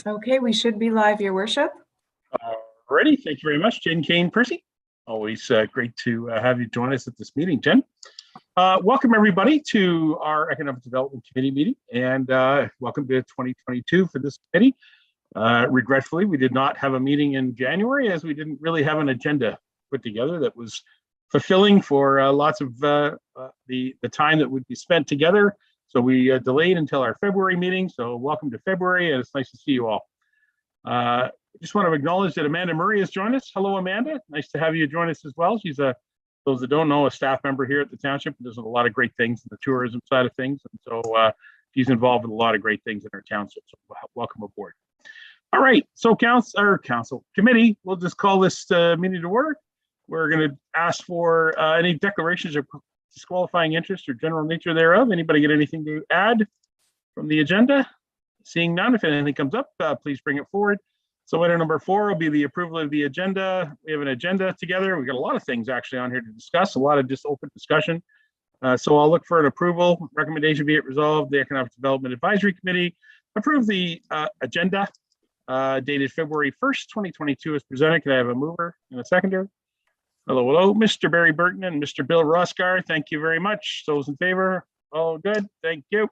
Okay, we should be live, Your Worship. Ready. Thank you very much, Jen Kane Percy. Always great to have you join us at this meeting, Jen. Welcome everybody to our Economic Development Committee meeting, and welcome to 2022 for this committee. Regretfully, we did not have a meeting in January as we didn't really have an agenda put together that was fulfilling for lots of the time that would be spent together. So we delayed until our February meeting. So welcome to February, and it's nice to see you all. I just want to acknowledge that Amanda Murray has joined us. Hello, Amanda. Nice to have you join us as well. She's those that don't know, a staff member here at the township. Does a lot of great things in the tourism side of things, and so she's involved with a lot of great things in our township. So welcome aboard. All right, so council committee, we'll just call this meeting to order. We're going to ask for any declarations of disqualifying interest or general nature thereof. Anybody get anything to add from the agenda? Seeing none, if anything comes up, please bring it forward. So item number 4 will be the approval of the agenda. We have an agenda together. We've got a lot of things actually on here to discuss, a lot of just open discussion. So I'll look for an approval. Recommendation be it resolved, the Economic Development Advisory Committee approve the agenda dated February 1st, 2022 as presented. Can I have a mover and a seconder? Hello, Mr. Barry Burton and Mr. Bill Roscar. Thank you very much. Those in favor? All good. Thank you.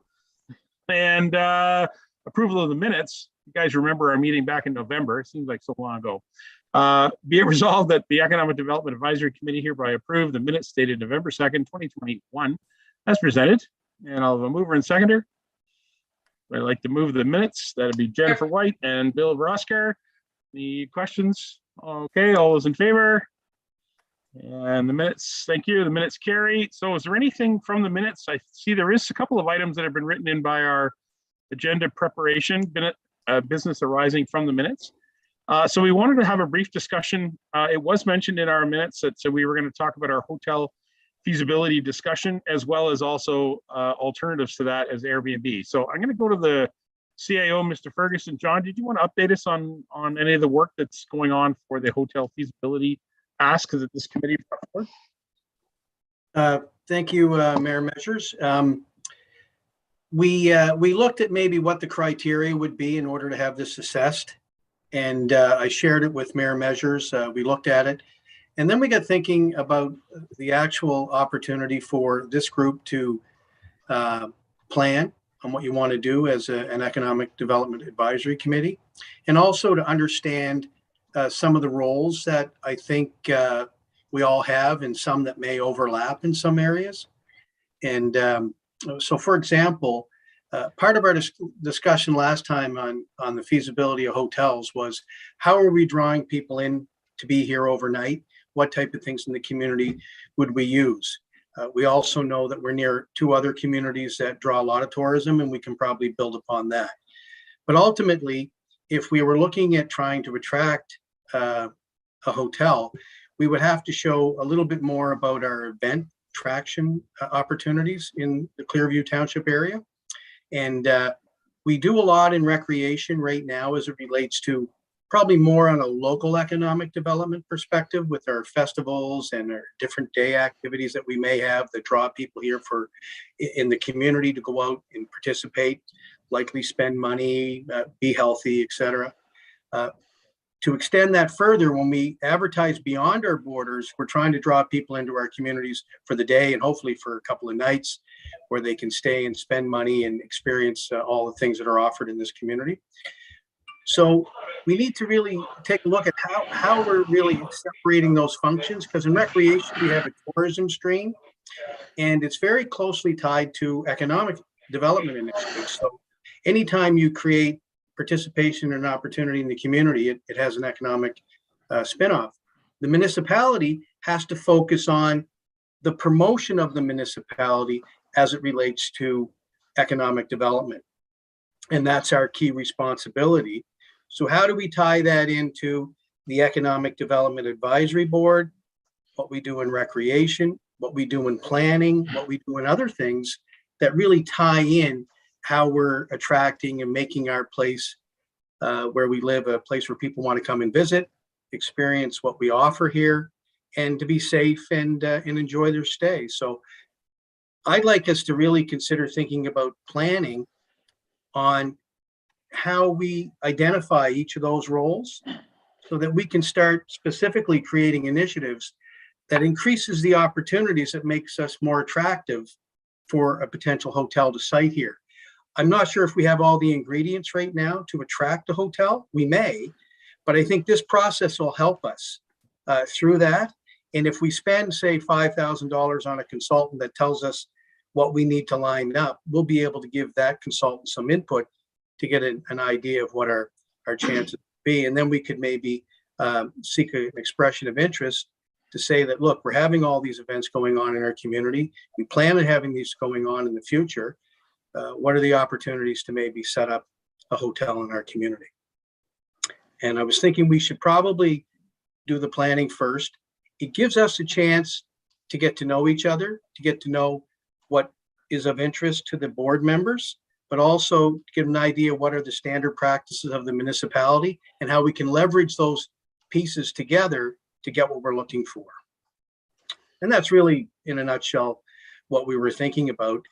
And approval of the minutes. You guys remember our meeting back in November. It seems like so long ago. Be it resolved that the Economic Development Advisory Committee hereby approve the minutes dated November 2nd, 2021 as presented. And I'll have a mover and seconder. I'd like to move the minutes. That'd be Jennifer White and Bill Roscar. Any questions? Okay, all those in favor? And the minutes, thank you. The minutes carry. So is there anything from the minutes? I see there is a couple of items that have been written in by our agenda preparation, business arising from the minutes. So we wanted to have a brief discussion. It was mentioned in our minutes that so we were going to talk about our hotel feasibility discussion, as well as also alternatives to that as Airbnb. So I'm going to go to the CAO, Mr. Ferguson. John, did you want to update us on any of the work that's going on for the hotel feasibility ask that this committee brought forward? Thank you, Mayor Measures. We looked at maybe what the criteria would be in order to have this assessed, and I shared it with Mayor Measures. We looked at it, and then we got thinking about the actual opportunity for this group to plan on what you want to do as an Economic Development Advisory Committee, and also to understand some of the roles that I think we all have, and some that may overlap in some areas. And so, for example, part of our discussion last time on the feasibility of hotels was how are we drawing people in to be here overnight? What type of things in the community would we use? We also know that we're near 2 other communities that draw a lot of tourism, and we can probably build upon that. But ultimately, if we were looking at trying to attract a hotel, we would have to show a little bit more about our event attraction opportunities in the Clearview Township area. And we do a lot in recreation right now as it relates to probably more on a local economic development perspective with our festivals and our different day activities that we may have that draw people here for in the community to go out and participate, likely spend money, be healthy, etc. To extend that further, when we advertise beyond our borders, we're trying to draw people into our communities for the day and hopefully for a couple of nights where they can stay and spend money and experience all the things that are offered in this community. So we need to really take a look at how we're really separating those functions, because in recreation, we have a tourism stream, and it's very closely tied to economic development initiatives. So anytime you create participation and opportunity in the community, it has an economic spinoff. The municipality has to focus on the promotion of the municipality as it relates to economic development. And that's our key responsibility. So how do we tie that into the Economic Development Advisory Board, what we do in recreation, what we do in planning, what we do in other things that really tie in how we're attracting and making our place where we live a place where people want to come and visit, experience what we offer here, and to be safe and enjoy their stay. So I'd like us to really consider thinking about planning on how we identify each of those roles so that we can start specifically creating initiatives that increases the opportunities that makes us more attractive for a potential hotel to site here. I'm not sure if we have all the ingredients right now to attract a hotel. We may, but I think this process will help us through that. And if we spend, say, $5,000 on a consultant that tells us what we need to line up, we'll be able to give that consultant some input to get an idea of what our chances be. And then we could maybe seek an expression of interest to say that, look, we're having all these events going on in our community. We plan on having these going on in the future. What are the opportunities to maybe set up a hotel in our community? And I was thinking we should probably do the planning first. It gives us a chance to get to know each other, to get to know what is of interest to the board members, but also give an idea what are the standard practices of the municipality and how we can leverage those pieces together to get what we're looking for. And that's really, in a nutshell, what we were thinking about.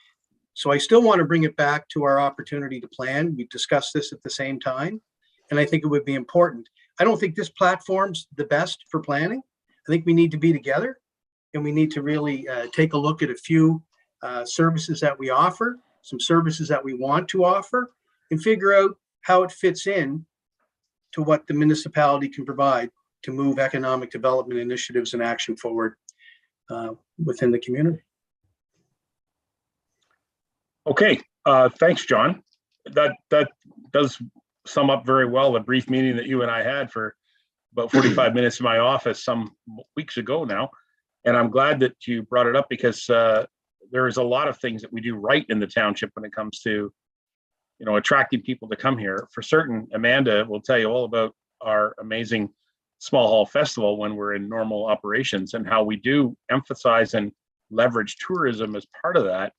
So I still want to bring it back to our opportunity to plan. We discussed this at the same time, and I think it would be important. I don't think this platform's the best for planning. I think we need to be together, and we need to really take a look at a few services that we offer, some services that we want to offer, and figure out how it fits in to what the municipality can provide to move economic development initiatives and action forward within the community. Okay, thanks, John. That does sum up very well the brief meeting that you and I had for about 45 minutes in my office some weeks ago now. And I'm glad that you brought it up because there is a lot of things that we do right in the township when it comes to, attracting people to come here. For certain, Amanda will tell you all about our amazing small hall festival when we're in normal operations and how we do emphasize and leverage tourism as part of that.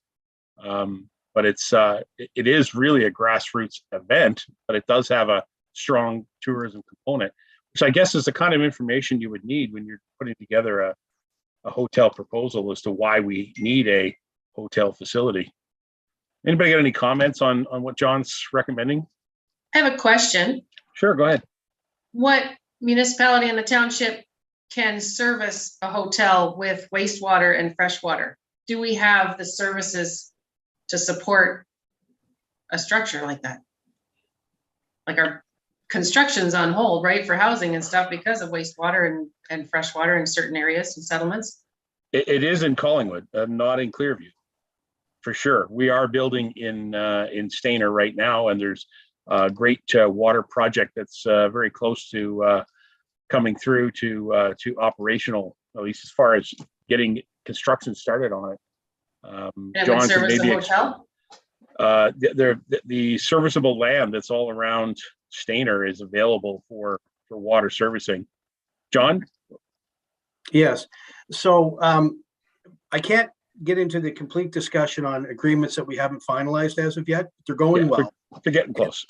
But it is really a grassroots event, but it does have a strong tourism component, which I guess is the kind of information you would need when you're putting together a hotel proposal as to why we need a hotel facility. Anybody got any comments on what John's recommending? I have a question. Sure, go ahead. What municipality in the township can service a hotel with wastewater and fresh water? Do we have the services to support a structure like that? Like our construction's on hold, right, for housing and stuff because of wastewater and fresh water in certain areas and settlements? It is in Collingwood, not in Clearview, for sure. We are building in Stainer right now, and there's a great water project that's very close to coming through to operational, at least as far as getting construction started on it. John, service the hotel? The serviceable land that's all around Stainer is available for water servicing. John? Yes. So I can't get into the complete discussion on agreements that we haven't finalized as of yet. They're going well. They're getting close.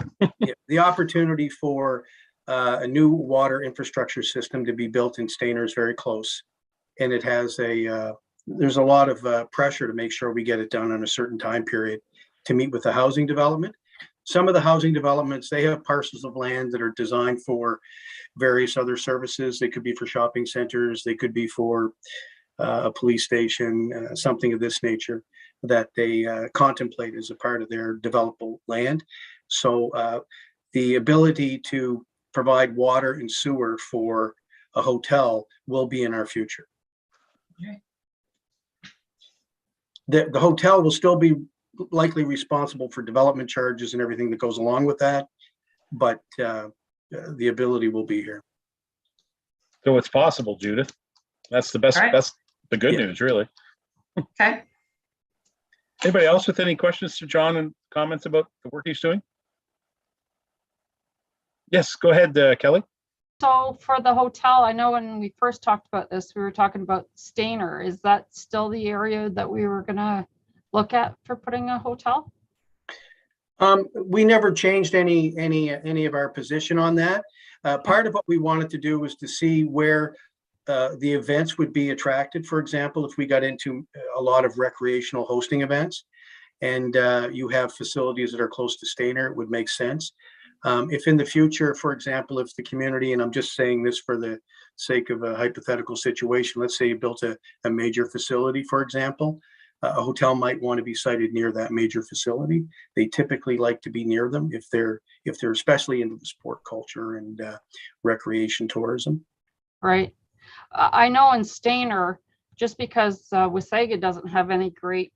The opportunity for a new water infrastructure system to be built in Stainer is very close. And it has there's a lot of pressure to make sure we get it done in a certain time period to meet with the housing development. Some of the housing developments, they have parcels of land that are designed for various other services. They could be for shopping centers. They could be for a police station, something of this nature that they contemplate as a part of their developable land. So the ability to provide water and sewer for a hotel will be in our future. Okay. The hotel will still be likely responsible for development charges and everything that goes along with that, but the ability will be here. So it's possible, Judith. That's the best. All right. That's the good news, really. Okay. Anybody else with any questions to John and comments about the work he's doing? Yes, go ahead, Kelly. So for the hotel, I know when we first talked about this, we were talking about Stainer. Is that still the area that we were going to look at for putting a hotel? We never changed any of our position on that. Part of what we wanted to do was to see where the events would be attracted. For example, if we got into a lot of recreational hosting events and you have facilities that are close to Stainer, it would make sense. If in the future, for example, if the community, and I'm just saying this for the sake of a hypothetical situation, let's say you built a major facility, for example, a hotel might want to be sited near that major facility. They typically like to be near them if they're especially into the sport culture and recreation tourism. Right. I know in Stainer, just because Wasaga doesn't have any great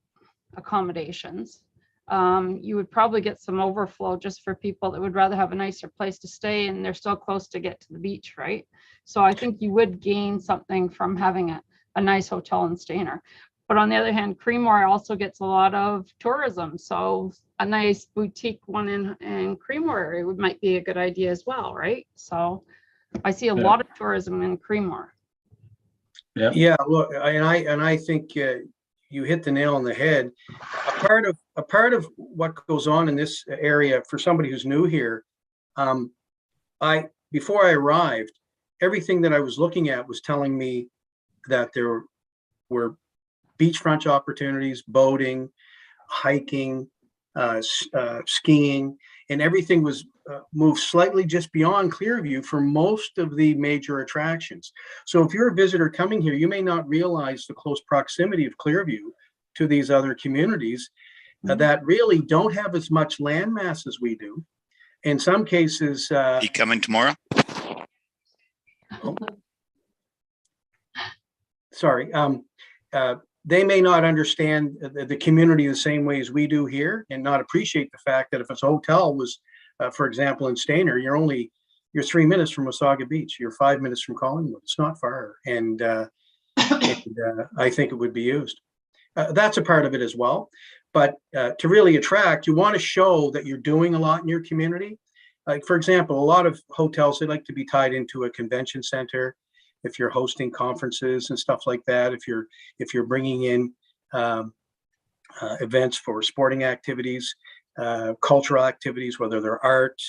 accommodations, you would probably get some overflow just for people that would rather have a nicer place to stay and they're still close to get to the beach, right? So I think you would gain something from having a nice hotel in Stainer. But on the other hand, Creemore also gets a lot of tourism. So a nice boutique one in Creemore area might be a good idea as well, right? So I see a lot of tourism in Creemore. Yeah. Yeah, look, and I think you hit the nail on the head. A part of what goes on in this area for somebody who's new here, before I arrived, everything that I was looking at was telling me that there were beachfront opportunities, boating, hiking, skiing, and everything was moved slightly just beyond Clearview for most of the major attractions. So if you're a visitor coming here, you may not realize the close proximity of Clearview to these other communities that really don't have as much landmass as we do. In some cases, You coming tomorrow? sorry, they may not understand the community the same way as we do here and not appreciate the fact that if a hotel was, for example, in Stainer, you're 3 minutes from Wasaga Beach, you're 5 minutes from Collingwood. It's not far. And I think it would be used. That's a part of it as well. But to really attract, you want to show that you're doing a lot in your community. Like, for example, a lot of hotels, they like to be tied into a convention center. If you're hosting conferences and stuff like that, if you're bringing in events for sporting activities, cultural activities, whether they're art,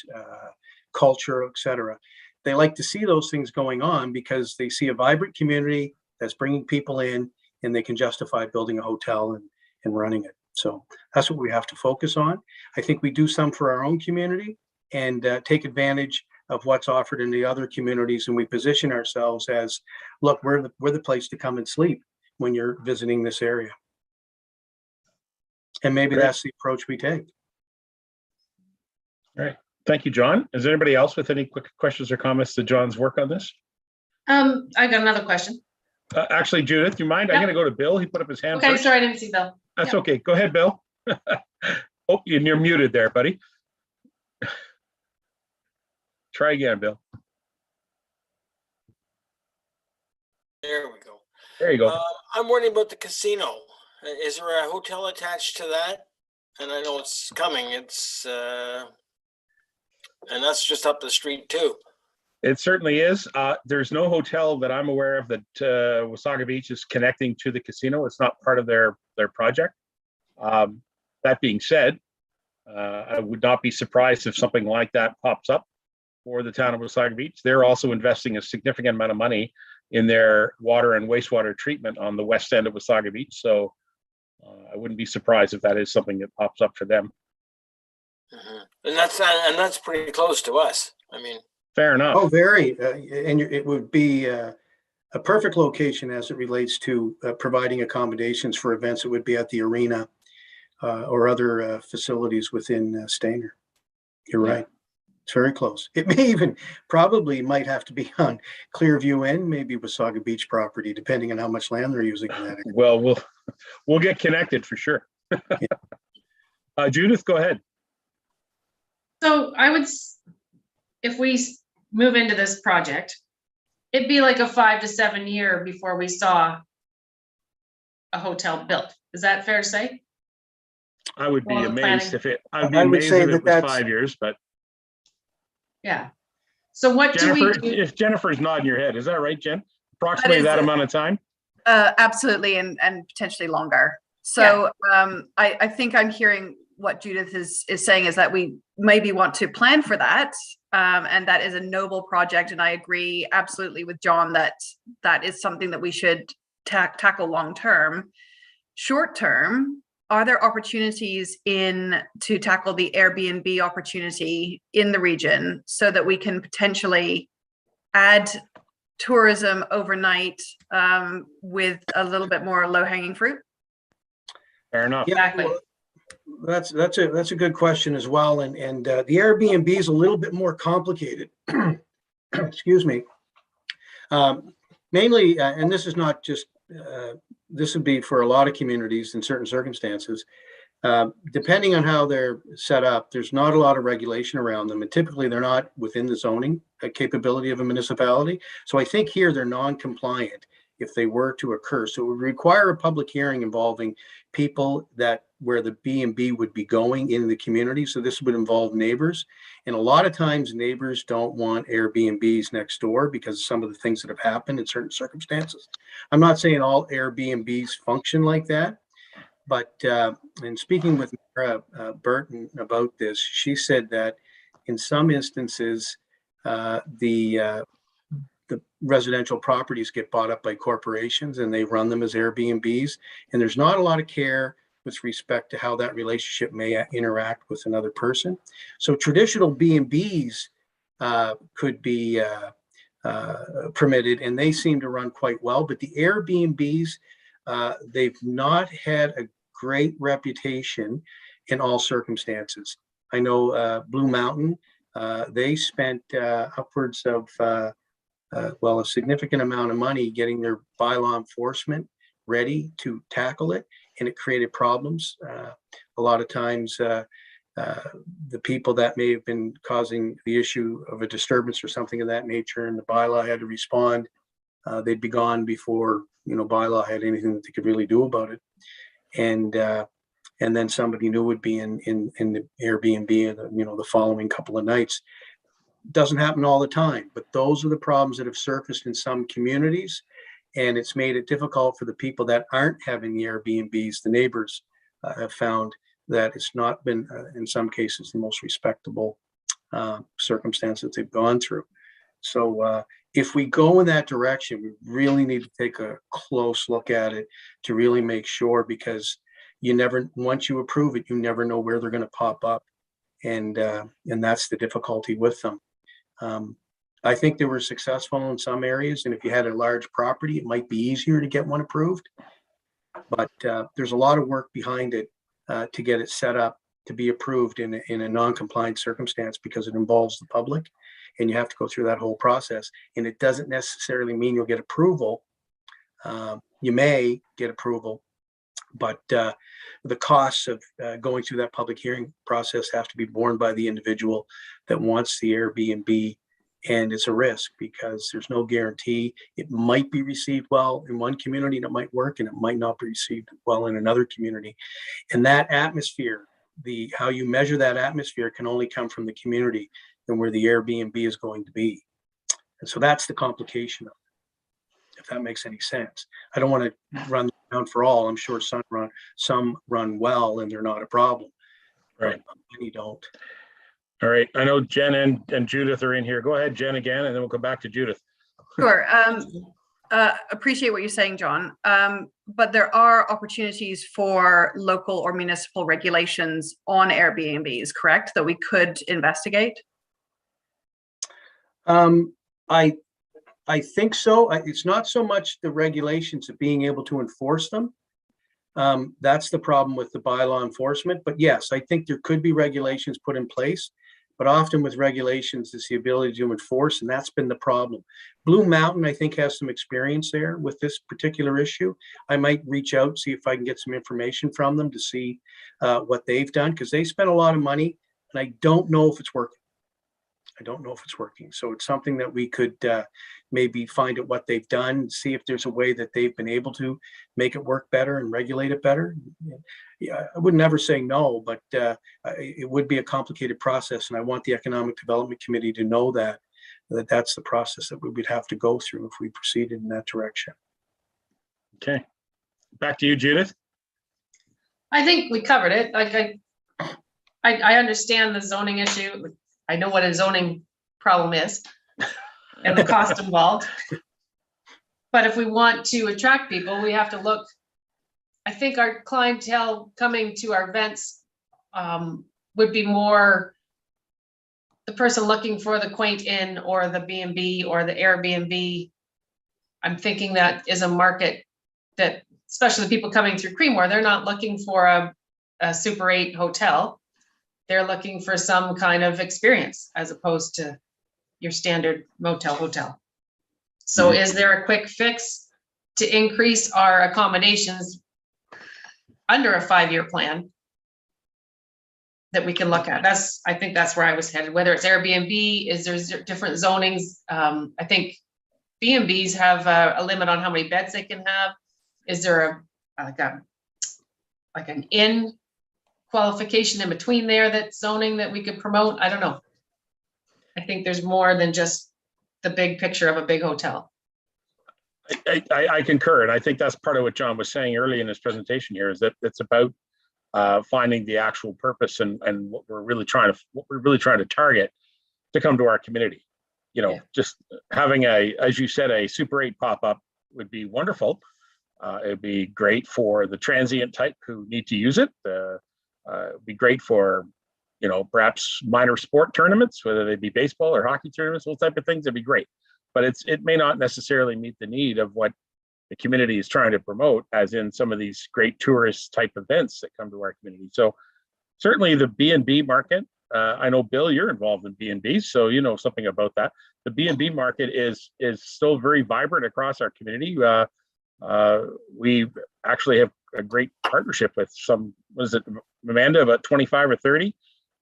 culture, etc., they like to see those things going on because they see a vibrant community that's bringing people in, and they can justify building a hotel and running it. So that's what we have to focus on. I think we do some for our own community and take advantage of what's offered in the other communities, and we position ourselves as, look, we're the place to come and sleep when you're visiting this area. And maybe that's the approach we take. All right. Thank you, John. Is there anybody else with any quick questions or comments to John's work on this? I got another question. Actually, Judith, do you mind? I'm going to go to Bill. He put up his hand Okay, first. sorry, I didn't see Bill. That's Yeah. okay. Go ahead, Bill. Oh, you're muted there, buddy. Try again, Bill. There we go. There you go. I'm wondering about the casino. Is there a hotel attached to that? And I know it's coming. It's and that's just up the street too. It certainly is. There's no hotel that I'm aware of that Wasaga Beach is connecting to the casino. It's not part of their project. That being said, I would not be surprised if something like that pops up for the town of Wasaga Beach. They're also investing a significant amount of money in their water and wastewater treatment on the west end of Wasaga Beach. So I wouldn't be surprised if that is something that pops up for them. And that's pretty close to us. I mean, fair enough. Oh, very. And it would be a perfect location as it relates to providing accommodations for events that would be at the arena or other facilities within Stainer. You're right. It's very close. It may even probably might have to be on Clearview and maybe Wasaga Beach property, depending on how much land they're using in that area. Well, we'll get connected for sure. Judith, go ahead. So if we move into this project, it'd be like a 5 to 7 year before we saw a hotel built. Is that fair to say? I would be Well, amazed planning. if it was 5 years, but Yeah. So what do we Jennifer, do? if Jennifer's nodding your head, is that right, Jen? Approximately that amount of time? Absolutely, and potentially longer. So I think I'm hearing what Judith is saying is that we maybe want to plan for that, and that is a noble project. And I agree absolutely with John that that is something that we should tackle long term. Short term, are there opportunities to tackle the Airbnb opportunity in the region so that we can potentially add tourism overnight with a little bit more low-hanging fruit? Fair enough. Exactly. well, that's a good question as well. And the Airbnb is a little bit more complicated. Excuse me. Mainly, and this is not just, this would be for a lot of communities in certain circumstances. Depending on how they're set up, there's not a lot of regulation around them, and typically they're not within the zoning capability of a municipality. So I think here they're non-compliant if they were to occur. So it would require a public hearing involving people where the B&B would be going in the community. So this would involve neighbors. And a lot of times neighbors don't want Airbnbs next door because of some of the things that have happened in certain circumstances. I'm not saying all Airbnbs function like that, but in speaking with Mara Burton about this, she said that in some instances, the residential properties get bought up by corporations and they run them as Airbnbs. And there's not a lot of care with respect to how that relationship may interact with another person. So traditional B&Bs could be permitted, and they seem to run quite well. But the Airbnbs, they've not had a great reputation in all circumstances. I know Blue Mountain, they spent upwards of a significant amount of money getting their bylaw enforcement ready to tackle it, and it created problems. A lot of times, the people that may have been causing the issue of a disturbance or something of that nature, and the bylaw had to respond, they'd be gone before bylaw had anything that they could really do about it. And then somebody new would be in the Airbnb the following couple of nights. Doesn't happen all the time, but those are the problems that have surfaced in some communities, and it's made it difficult for the people that aren't having the Airbnbs. The neighbors have found that it's not been, in some cases, the most respectable circumstance that they've gone through. So if we go in that direction, we really need to take a close look at it to really make sure, because once you approve it, you never know where they're going to pop up, and that's the difficulty with them. I think they were successful in some areas, and if you had a large property, it might be easier to get one approved. But there's a lot of work behind it to get it set up to be approved in a non-compliant circumstance, because it involves the public, and you have to go through that whole process. And it doesn't necessarily mean you'll get approval. You may get approval, but the costs of going through that public hearing process have to be borne by the individual that wants the Airbnb. And it's a risk, because there's no guarantee. It might be received well in one community and it might work, and it might not be received well in another community. And that atmosphere, how you measure that atmosphere, can only come from the community and where the Airbnb is going to be. And so that's the complication of it, if that makes any sense. I don't want to run down for all. I'm sure some run well and they're not a problem. Right. Many don't. All right. I know Jen and Judith are in here. Go ahead, Jen, again, and then we'll come back to Judith. Sure. Appreciate what you're saying, John. But there are opportunities for local or municipal regulations on Airbnbs, correct, that we could investigate? I think so. It's not so much the regulations of being able to enforce them. That's the problem with the bylaw enforcement. But yes, I think there could be regulations put in place. But often with regulations, it's the ability to enforce, and that's been the problem. Blue Mountain, I think, has some experience there with this particular issue. I might reach out, see if I can get some information from them to see what they've done, because they spent a lot of money, and I don't know if it's working. So it's something that we could maybe find out what they've done, see if there's a way that they've been able to make it work better and regulate it better. Yeah, I would never say no, but it would be a complicated process. And I want the Economic Development Committee to know that's the process that we would have to go through if we proceeded in that direction. Okay. Back to you, Judith. I think we covered it. I understand the zoning issue. I know what a zoning problem is and the cost involved. But if we want to attract people, we have to look. I think our clientele coming to our events would be more the person looking for the quaint inn or the B&B or the Airbnb. I'm thinking that is a market that, especially the people coming through Creemore, they're not looking for a Super 8 hotel. They're looking for some kind of experience as opposed to your standard motel hotel. So is there a quick fix to increase our accommodations under a 5-year plan that we can look at? I think that's where I was headed, whether it's Airbnb, is there different zonings? I think B&Bs have a limit on how many beds they can have. Is there like an inn qualification in between there, that zoning that we could promote? I don't know. I think there's more than just the big picture of a big hotel. I concur, and I think that's part of what John was saying early in his presentation here, is that it's about finding the actual purpose and what we're really trying to target to come to our community. You know, just having as you said, a Super 8 pop-up would be wonderful. It'd be great for the transient type who need to use it. It'd be great for, you know, perhaps minor sport tournaments, whether they be baseball or hockey tournaments, those type of things. It'd be great, but it may not necessarily meet the need of what the community is trying to promote, as in some of these great tourist type events that come to our community. So certainly the B&B market, I know, Bill, you're involved in B&B, so you know something about that. The B&B market is still very vibrant across our community. We actually have a great partnership with some, what is it, Amanda, about 25 or 30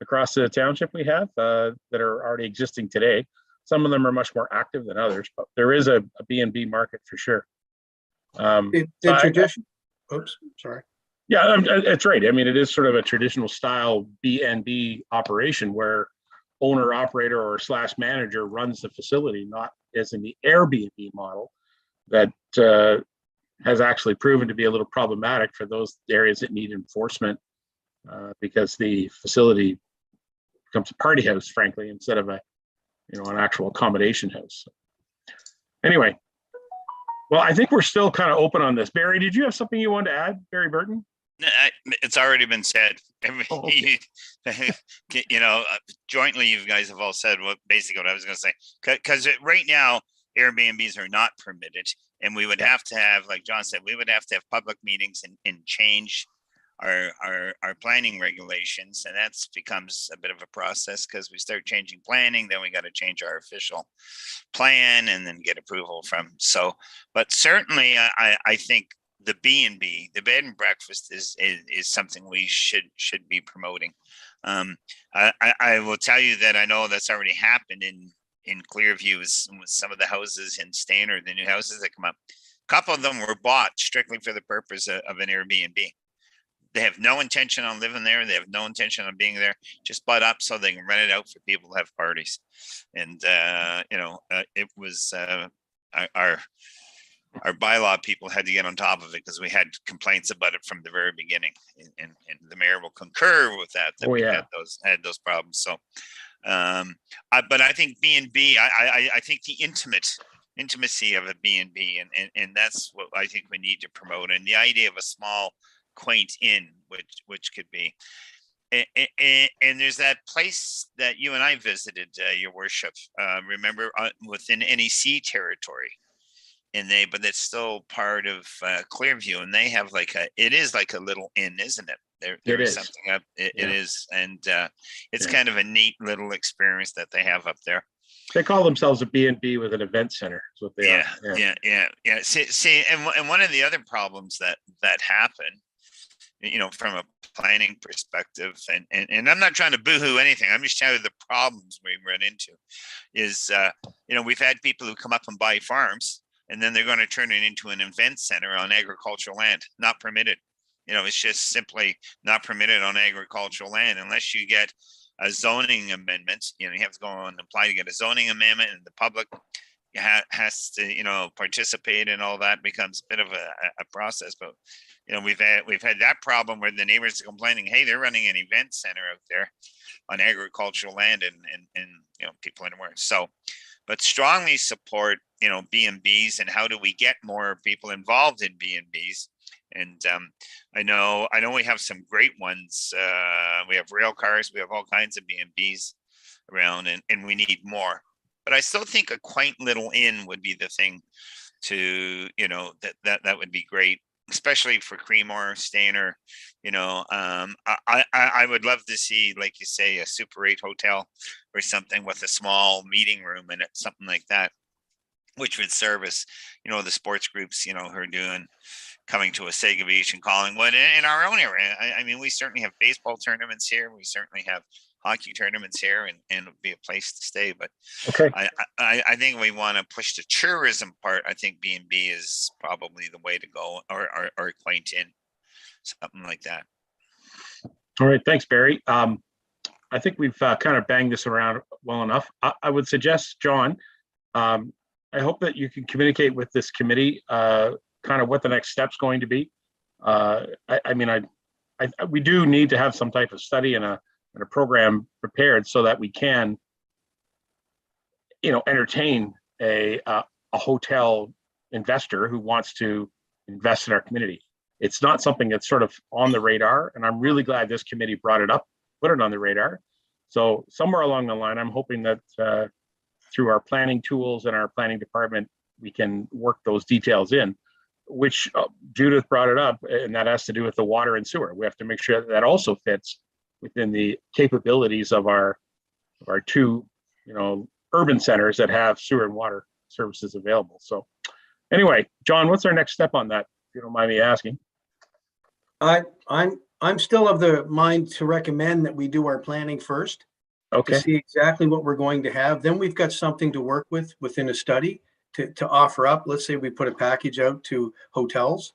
across the township we have that are already existing today. Some of them are much more active than others, but there is a B&B market for sure. The tradition. Oops, sorry. Yeah, that's right. I mean, it is sort of a traditional style B&B operation where owner operator or / manager runs the facility, not as in the Airbnb model that has actually proven to be a little problematic for those areas that need enforcement because the facility becomes a party house, frankly, instead of an actual accommodation house. Anyway, well, I think we're still kind of open on this. Barry, did you have something you wanted to add, Barry Burton? It's already been said. Okay. Jointly, you guys have all said basically what I was going to say. Because right now, Airbnbs are not permitted, and we would have to have, like John said, we would have to have public meetings and change our planning regulations, and that becomes a bit of a process because we start changing planning, then we got to change our official plan and then get approval from. So, but certainly, I think the B&B, the bed and breakfast, is something we should be promoting. I will tell you that I know that's already happened in Clearview with some of the houses in Stainer, the new houses that come up. A couple of them were bought strictly for the purpose of an Airbnb. They have no intention on living there. They have no intention on being there. Just bought up so they can rent it out for people to have parties. And it was our bylaw people had to get on top of it because we had complaints about it from the very beginning, and the mayor will concur with that. We had those problems. So, but I think B&B, I think the intimacy of a B&B, and that's what I think we need to promote. And the idea of a small, quaint inn, which could be, and there's that place that you and I visited, your worship. Remember, within NEC territory. But it's still part of Clearview, and they have it is like a little inn, isn't it? There is something up. It is, and it's kind of a neat little experience that they have up there. They call themselves a B&B with an event center. Is what they are. Yeah. See, and one of the other problems that happen, from a planning perspective, and I'm not trying to boohoo anything. I'm just telling you the problems we run into. Is we've had people who come up and buy farms, and then they're going to turn it into an event center on agricultural land. Not permitted. It's just simply not permitted on agricultural land unless you get a zoning amendment. You have to go and apply to get a zoning amendment, and the public has to, participate, and all that becomes a bit of a process. But, we've had that problem where the neighbors are complaining, hey, they're running an event center out there on agricultural land, and people anywhere. So, but strongly support, B&Bs, and how do we get more people involved in B&Bs? And I know we have some great ones. We have rail cars, we have all kinds of B&Bs around, and we need more. But I still think a quaint little inn would be the thing to, that would be great, especially for Creemore, Stainer. I would love to see, like you say, a Super 8 hotel or something with a small meeting room in it, something like that, which would service, the sports groups, who are coming to Wasaga Beach and Collingwood in our own area. I mean, we certainly have baseball tournaments here. We certainly have hockey tournaments here, and it would be a place to stay. But Okay. I think we want to push the tourism part. I think B&B is probably the way to go, or quaint inn, something like that. All right. Thanks, Barry. I think we've kind of banged this around well enough. I would suggest, John, I hope that you can communicate with this committee kind of what the next step's going to be. We do need to have some type of study and a program prepared so that we can, entertain a hotel investor who wants to invest in our community. It's not something that's sort of on the radar, and I'm really glad this committee brought it up, put it on the radar. So somewhere along the line, I'm hoping that through our planning tools and our planning department, we can work those details in, which Judith brought it up, and that has to do with the water and sewer. We have to make sure that that also fits within the capabilities of our two, urban centers that have sewer and water services available. So anyway, John, what's our next step on that, if you don't mind me asking? I'm still of the mind to recommend that we do our planning first. Okay. To see exactly what we're going to have. Then we've got something to work with within a study to offer up. Let's say we put a package out to hotels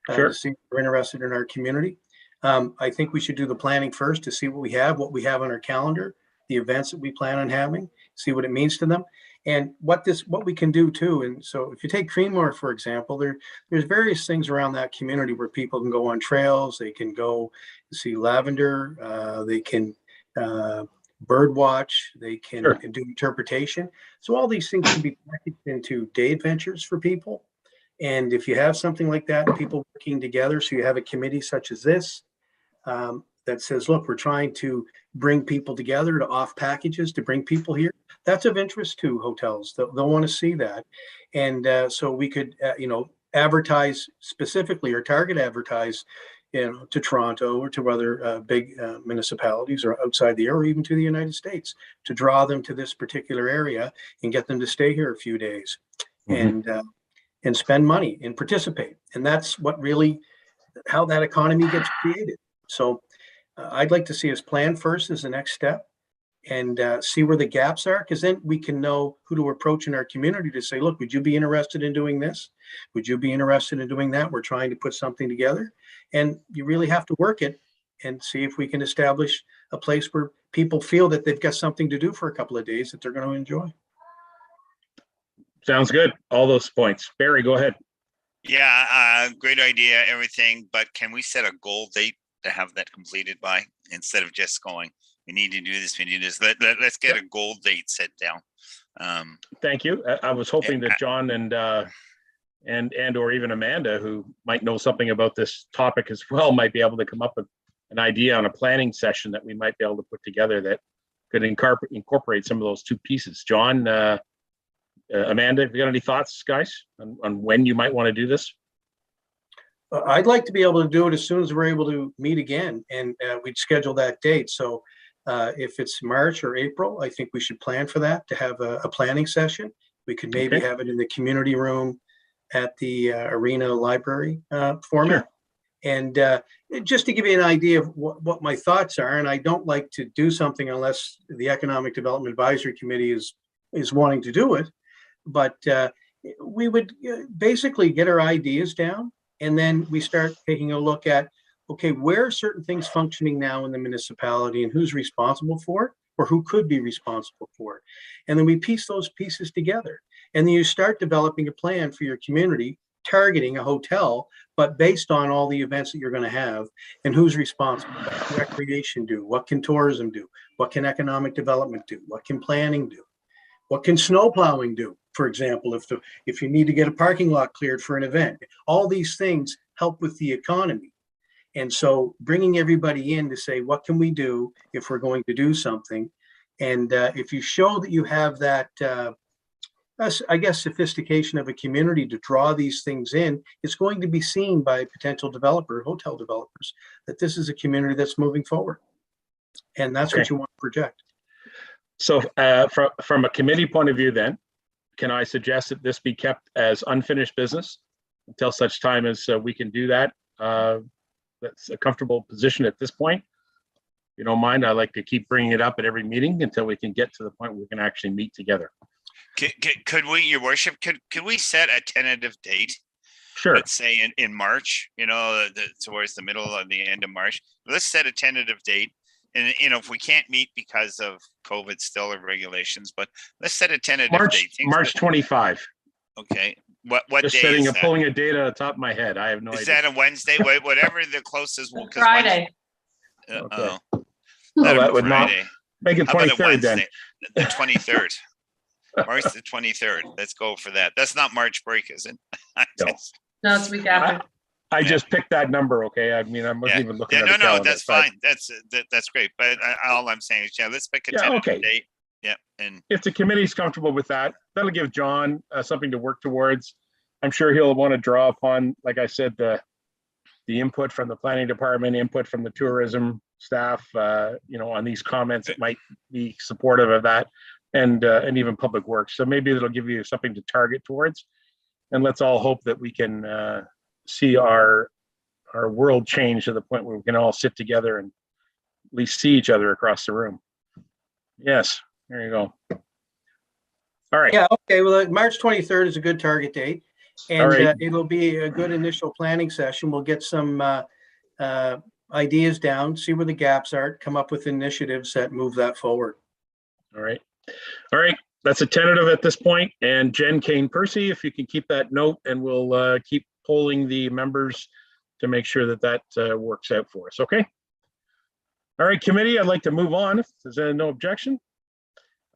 Sure. to see if they're interested in our community. I think we should do the planning first to see what we have on our calendar, the events that we plan on having, see what it means to them, and what we can do too. And so if you take Creemore, for example, there's various things around that community where people can go on trails, they can go see lavender, they can bird watch, they can Sure. do interpretation. So all these things can be packaged into day adventures for people. And if you have something like that, people working together, so you have a committee such as this that says, look, we're trying to bring people together to off packages to bring people here. That's of interest to hotels. They'll want to see that. And so we could, advertise specifically or target advertise to Toronto or to other big municipalities or outside the area, or even to the United States, to draw them to this particular area and get them to stay here a few days and spend money and participate. And that's how that economy gets created. So I'd like to see us plan first as the next step and see where the gaps are, because then we can know who to approach in our community to say, look, would you be interested in doing this? Would you be interested in doing that? We're trying to put something together. And you really have to work it and see if we can establish a place where people feel that they've got something to do for a couple of days that they're going to enjoy. Sounds good. All those points. Barry, go ahead. Yeah, great idea, everything. But can we set a goal date to have that completed by, instead of just going, we need to do this, we need this. Let's get a goal date set down. Thank you. I was hoping that John and or even Amanda, who might know something about this topic as well, might be able to come up with an idea on a planning session that we might be able to put together that could incorporate some of those two pieces. John, Amanda, have you got any thoughts, guys, on when you might want to do this? I'd like to be able to do it as soon as we're able to meet again, and we'd schedule that date. So if it's March or April, I think we should plan for that, to have a planning session. We could maybe have it in the community room at the Arena Library format. Sure. And just to give you an idea of what my thoughts are, and I don't like to do something unless the Economic Development Advisory Committee is wanting to do it, but we would basically get our ideas down, and then we start taking a look at, okay, where are certain things functioning now in the municipality and who's responsible for it, or who could be responsible for it. And then we piece those pieces together. And then you start developing a plan for your community, targeting a hotel, but based on all the events that you're going to have and who's responsible. What can recreation do? What can tourism do? What can economic development do? What can planning do? What can snow plowing do? For example, if you need to get a parking lot cleared for an event, all these things, help with the economy. And so bringing everybody in to say, what can we do if we're going to do something? And if you show that you have that, I guess, sophistication of a community to draw these things in, it's going to be seen by potential hotel developers, that this is a community that's moving forward. And that's what you want to project. So from a committee point of view, then, can I suggest that this be kept as unfinished business until such time as we can do that? That's a comfortable position at this point. If you don't mind, I like to keep bringing it up at every meeting until we can get to the point where we can actually meet together. Could we, your worship, could we set a tentative date? Sure. Let's say in March, towards the middle of the end of March. Let's set a tentative date. And, if we can't meet because of COVID still or regulations, but let's set a tentative date. March 25. Okay. What Just day setting is and that? pulling a date on the top of my head. I have no idea. Is that a Wednesday? Whatever the closest one. Friday. Okay. Oh, No, that would not Friday. make it How about a 23rd then. Wednesday? The 23rd. March the 23rd. Let's go for that. That's not March break, is it? No. No, it's week after. I just picked that number. Okay. I mean, I wasn't even looking at the no, calendar. that's fine. That's great. But all I'm saying is, let's pick a tentative date. Yeah. And if the committee's comfortable with that, that'll give John something to work towards. I'm sure he'll want to draw upon, like I said, the input from the planning department, input from the tourism staff, on these comments that might be supportive of that, and even public works. So maybe it'll give you something to target towards. And let's all hope that we can see our world change to the point where we can all sit together and at least see each other across the room. Yes, there you go. All right. Yeah, okay. Well, March 23rd is a good target date. And right. It'll be a good initial planning session. We'll get some ideas down, see where the gaps are, come up with initiatives that move that forward. All right. That's a tentative at this point. And Jen Kane Percy, if you can keep that note, and we'll keep polling the members to make sure that works out for us. Okay. All right, committee, I'd like to move on if there's no objection.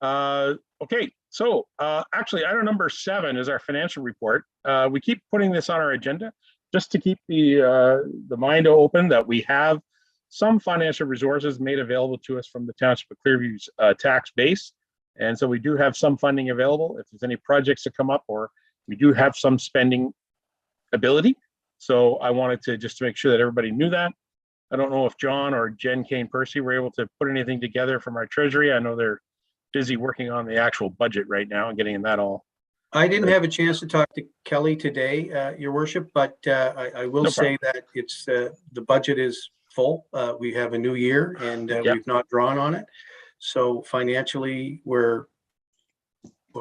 Okay, so actually item number 7 is our financial report. We keep putting this on our agenda just to keep the mind open that we have some financial resources made available to us from the Township of Clearview's tax base. And so we do have some funding available if there's any projects that come up, or we do have some spending ability. So I wanted to just make sure that everybody knew that. I don't know if John or Jen Kane Percy were able to put anything together from our treasury. I know they're busy working on the actual budget right now and getting that all. I didn't have a chance to talk to Kelly today, Your Worship, but I will say that it's the budget is full. We have a new year and we've not drawn on it. So financially, we're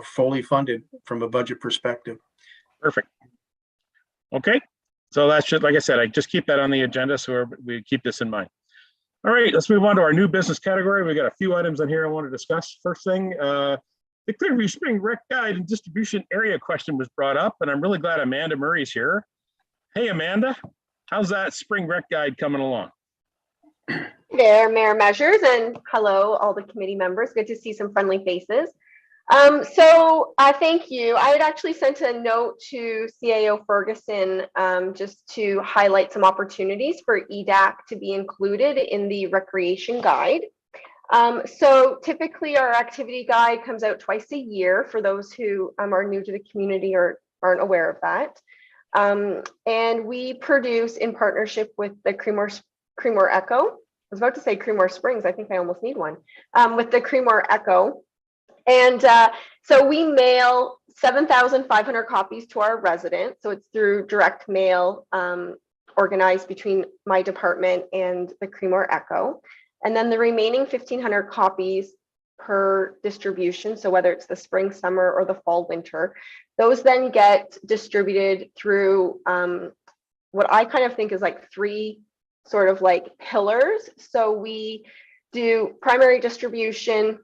fully funded from a budget perspective. Perfect. Okay. So that's just, like I said, I just keep that on the agenda so we keep this in mind. All right, let's move on to our new business category. We got a few items on here I want to discuss. First thing, the Clearview Spring Rec Guide and Distribution Area question was brought up, and I'm really glad Amanda Murray's here. Hey, Amanda, how's that Spring Rec Guide coming along? There, Mayor Measures, and hello, all the committee members. Good to see some friendly faces. Thank you. I had actually sent a note to CAO Ferguson just to highlight some opportunities for Edac to be included in the recreation guide. So typically our activity guide comes out twice a year for those who are new to the community or aren't aware of that. And we produce in partnership with the Creemore Echo. I was about to say Creemore Springs. I think I almost need one. With the Creemore Echo. And so we mail 7,500 copies to our residents. So it's through direct mail organized between my department and the Creemore Echo. And then the remaining 1,500 copies per distribution. So whether it's the spring, summer, or the fall, winter, those then get distributed through what I kind of think is like 3 sort of like pillars. So we do primary distribution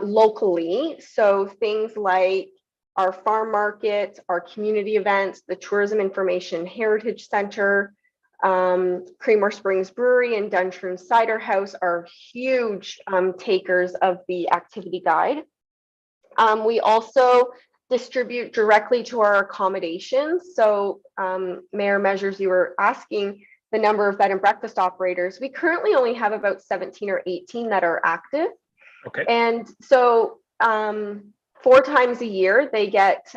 locally. So things like our farm market, our community events, the Tourism Information Heritage Center, Creemore Springs Brewery and Duntroon Cider House are huge takers of the activity guide. We also distribute directly to our accommodations. So Mayor Measures, you were asking the number of bed and breakfast operators. We currently only have about 17 or 18 that are active. Okay. And so 4 times a year, they get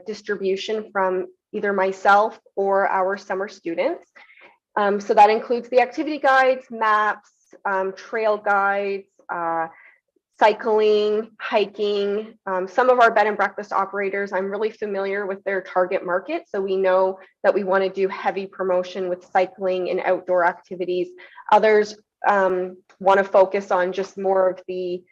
distribution from either myself or our summer students. So that includes the activity guides, maps, trail guides, cycling, hiking. Some of our bed and breakfast operators, I'm really familiar with their target market. So we know that we want to do heavy promotion with cycling and outdoor activities. Others want to focus on just more of the,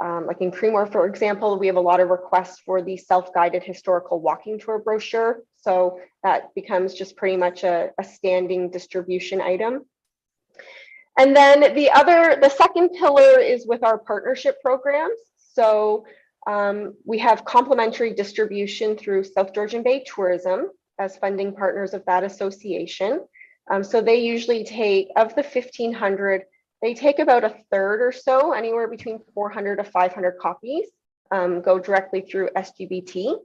like in Creemore, for example, we have a lot of requests for the self-guided historical walking tour brochure. So that becomes just pretty much a standing distribution item. And then the second pillar is with our partnership programs. So we have complimentary distribution through South Georgian Bay Tourism as funding partners of that association. So they usually take, of the 1,500, they take about a third or so, anywhere between 400 to 500 copies, go directly through SGBT.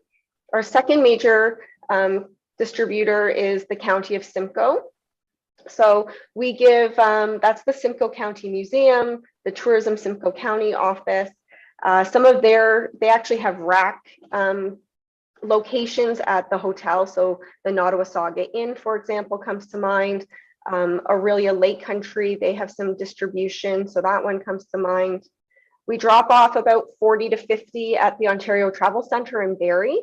Our second major distributor is the County of Simcoe. So we give, that's the Simcoe County Museum, the Tourism Simcoe County office. Some of they actually have rack locations at the hotel. So the Nottawasaga Inn, for example, comes to mind. Aurelia Lake Country, they have some distribution. So that one comes to mind. We drop off about 40 to 50 at the Ontario Travel Center in Barrie,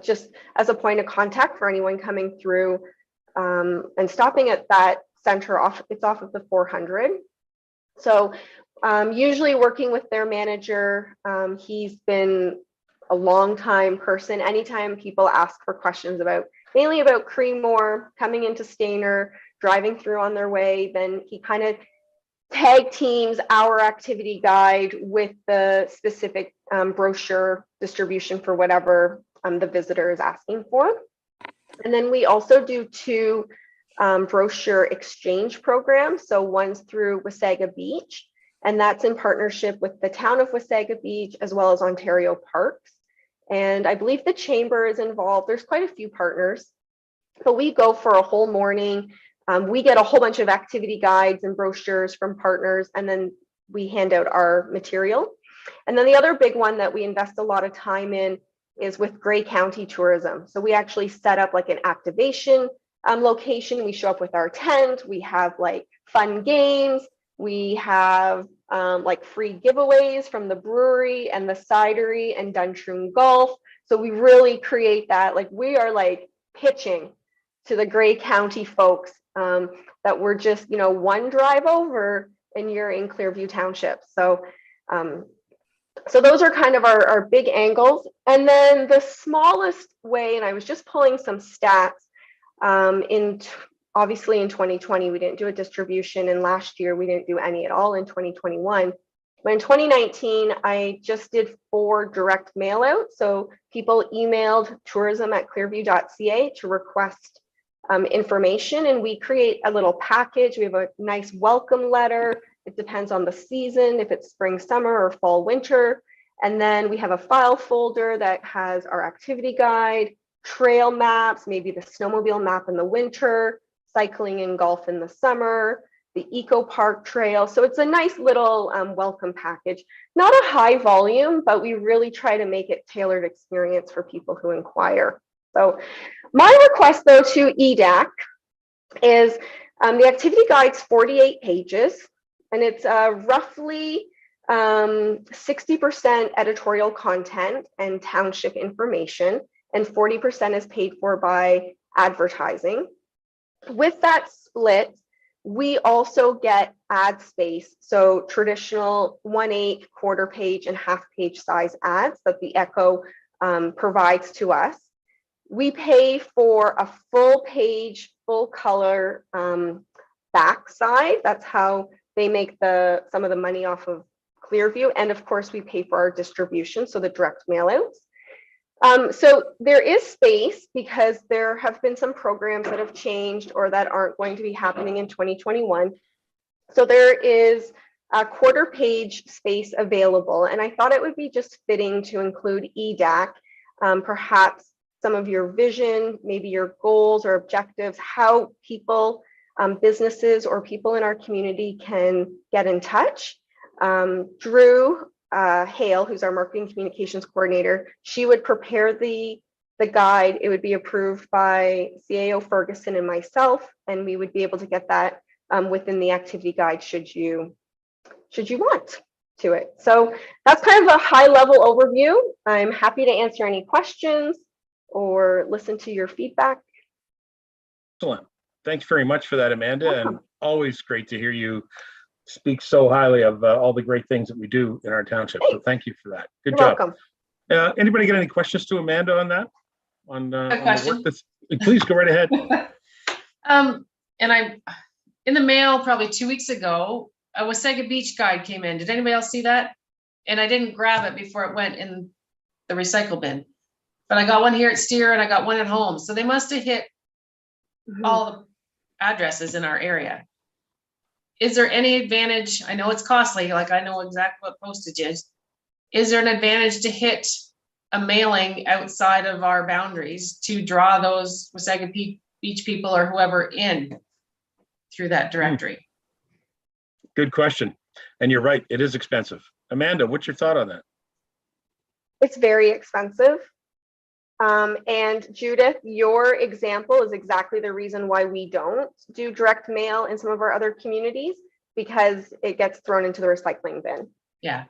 just as a point of contact for anyone coming through. And stopping at that center, it's off of the 400. So usually working with their manager, he's been a long time person. Anytime people ask for questions mainly about Creemore, coming into Stayner, driving through on their way, then he kind of tag teams our activity guide with the specific brochure distribution for whatever the visitor is asking for. And then we also do 2 brochure exchange programs. So one's through Wasaga Beach, and that's in partnership with the town of Wasaga Beach as well as Ontario Parks. And I believe the chamber is involved. There's quite a few partners, but we go for a whole morning. We get a whole bunch of activity guides and brochures from partners, and then we hand out our material. And then the other big one that we invest a lot of time in is with Grey County Tourism. So we actually set up like an activation location. We show up with our tent. We have like fun games. We have like free giveaways from the brewery and the cidery and Duntroon Golf. So we really create that, like we are like pitching to the Grey County folks that we're just, one drive over and you're in Clearview Township. So so those are kind of our big angles. And then the smallest way, and I was just pulling some stats, obviously in 2020, we didn't do a distribution, and last year we didn't do any at all in 2021. But in 2019, I just did 4 direct mail outs. So people emailed tourism@clearview.ca to request information, and we create a little package. We have a nice welcome letter. It depends on the season, if it's spring, summer, or fall, winter. And then we have a file folder that has our activity guide, trail maps, maybe the snowmobile map in the winter, cycling and golf in the summer, the eco park trail. So it's a nice little welcome package. Not a high volume, but we really try to make it tailored experience for people who inquire. So my request though to Edac is the activity guide's 48 pages. And it's roughly 60% editorial content and township information, and 40% is paid for by advertising. With that split, we also get ad space. So traditional 1/8, quarter page, and half page size ads that the Echo provides to us. We pay for a full page, full color backside. That's how they make some of the money off of Clearview. And of course, we pay for our distribution, so the direct mail outs. So there is space because there have been some programs that have changed or that aren't going to be happening in 2021. So there is a quarter page space available. And I thought it would be just fitting to include Edac perhaps some of your vision, maybe your goals or objectives, how people, businesses or people in our community can get in touch. Drew Hale, who's our marketing communications coordinator, she would prepare the guide. It would be approved by CAO Ferguson and myself, and we would be able to get that within the activity guide should you want to it. So that's kind of a high level overview. I'm happy to answer any questions or listen to your feedback. Excellent. Thanks very much for that, Amanda. Welcome. And always great to hear you speak so highly of all the great things that we do in our township. So thank you for that. Good You're job. welcome. Anybody got any questions to Amanda on that? On the question. work that's, please go right ahead. And I, in the mail probably 2 weeks ago, a Wasaga Beach guide came in. Did anybody else see that? And I didn't grab it before it went in the recycle bin. But I got one here at Steer and I got one at home. So they must have hit all the addresses in our area. Is there any advantage? I know it's costly, like I know exactly what postage is. Is there an advantage to hit a mailing outside of our boundaries to draw those Wasaga Beach people or whoever in through that directory? Good question. And you're right, it is expensive. Amanda, what's your thought on that? It's very expensive. And Judith, your example is exactly the reason why we don't do direct mail in some of our other communities, because it gets thrown into the recycling bin. Yeah.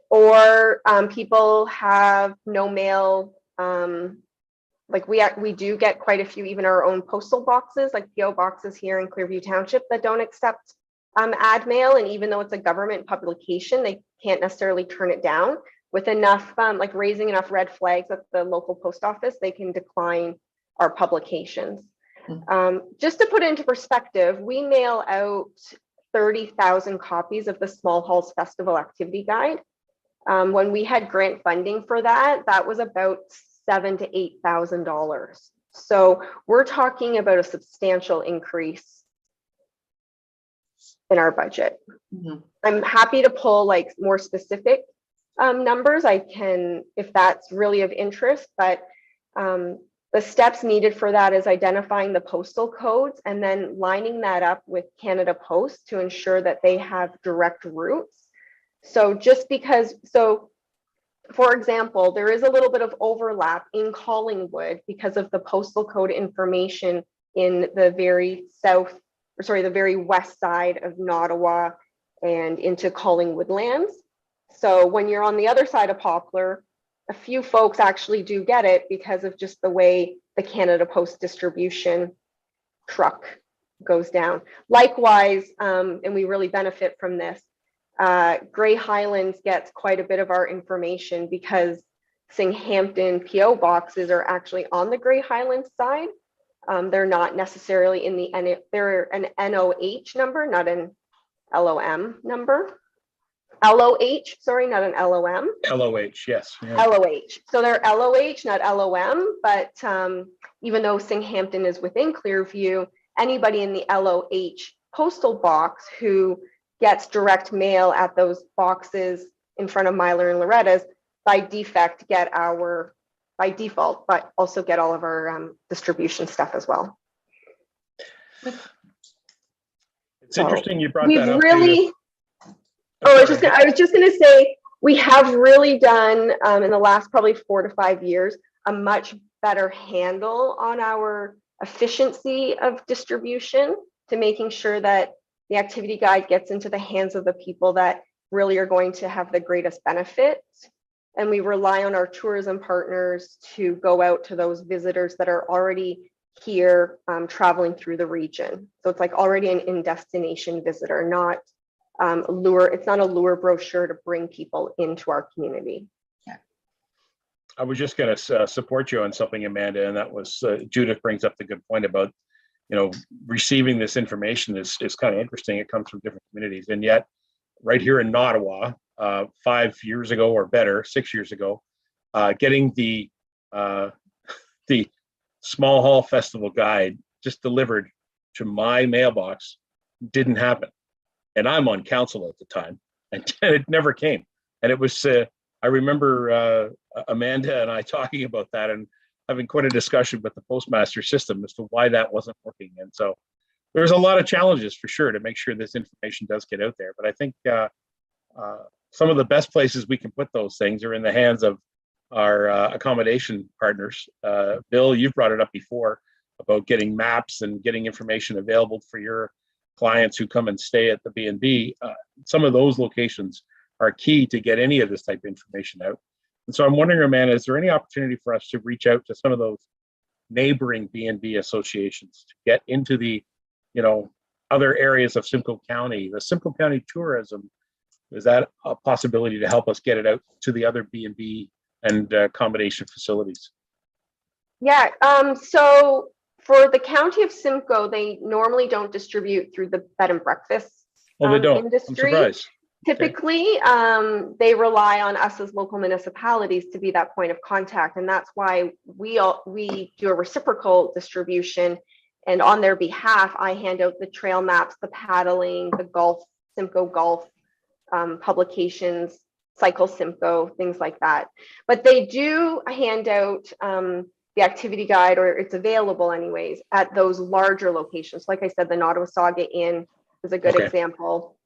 Or people have no mail. Like we do get quite a few, even our own postal boxes, like PO boxes here in Clearview Township that don't accept ad mail. And even though it's a government publication, they can't necessarily turn it down. With enough, like raising enough red flags at the local post office, they can decline our publications. Just to put it into perspective, we mail out 30,000 copies of the Small Halls Festival Activity Guide. When we had grant funding for that, that was about $7,000 to $8,000. So we're talking about a substantial increase in our budget. I'm happy to pull like more specific numbers. I can, if that's really of interest, but the steps needed for that is identifying the postal codes and then lining that up with Canada Post to ensure that they have direct routes. So just because, so for example, there is a little bit of overlap in Collingwood because of the postal code information in the very south, or sorry, the very west side of Nottawa and into Collingwood lands. So when you're on the other side of Poplar, a few folks actually do get it because of just the way the Canada Post distribution truck goes down. Likewise, and we really benefit from this, Grey Highlands gets quite a bit of our information because Singhampton PO boxes are actually on the Grey Highlands side. They're not necessarily in the, they're an NOH number, not an LOM number. LOH, sorry, not an LOM. LOH, yes. Yeah. LOH. So they're LOH, not LOM, but even though Singhampton is within Clearview, anybody in the LOH postal box who gets direct mail at those boxes in front of Myler and Loretta's by default get our, by default, but also get all of our distribution stuff as well. It's interesting you brought We've that up. really, I was just going to say, we have really done in the last probably 4 to 5 years, a much better handle on our efficiency of distribution to making sure that the activity guide gets into the hands of the people that really are going to have the greatest benefit. And we rely on our tourism partners to go out to those visitors that are already here traveling through the region. So it's like already an in-destination visitor, not lure. It's not a lure brochure to bring people into our community. Yeah. I was just going to support you on something, Amanda, and that was Judith brings up the good point about, you know, receiving this information is kind of interesting. It comes from different communities, and yet right here in Nottawa, 5 years ago or better, 6 years ago, getting the Small Hall Festival guide just delivered to my mailbox didn't happen. And I'm on council at the time, and it never came. And it was I remember Amanda and I talking about that and having quite a discussion with the postmaster system as to why that wasn't working. And so there's a lot of challenges for sure to make sure this information does get out there. But I think some of the best places we can put those things are in the hands of our accommodation partners. Bill, you've brought it up before about getting maps and getting information available for your clients who come and stay at the B&B. Some of those locations are key to get any of this type of information out. And so I'm wondering, Amanda, is there any opportunity for us to reach out to some of those neighboring B&B associations to get into the, other areas of Simcoe County, the Simcoe County tourism? Is that a possibility to help us get it out to the other B&B and accommodation facilities? Yeah, so for the county of Simcoe, they normally don't distribute through the bed and breakfast They don't. industry. I'm surprised. Typically, they rely on us as local municipalities to be that point of contact, and that's why we do a reciprocal distribution. And on their behalf, I hand out the trail maps, the paddling, the golf, Simcoe golf publications, Cycle Simcoe, things like that. But they do hand out the activity guide, or it's available anyways, at those larger locations. Like I said, the Nottawasaga Inn is a good example.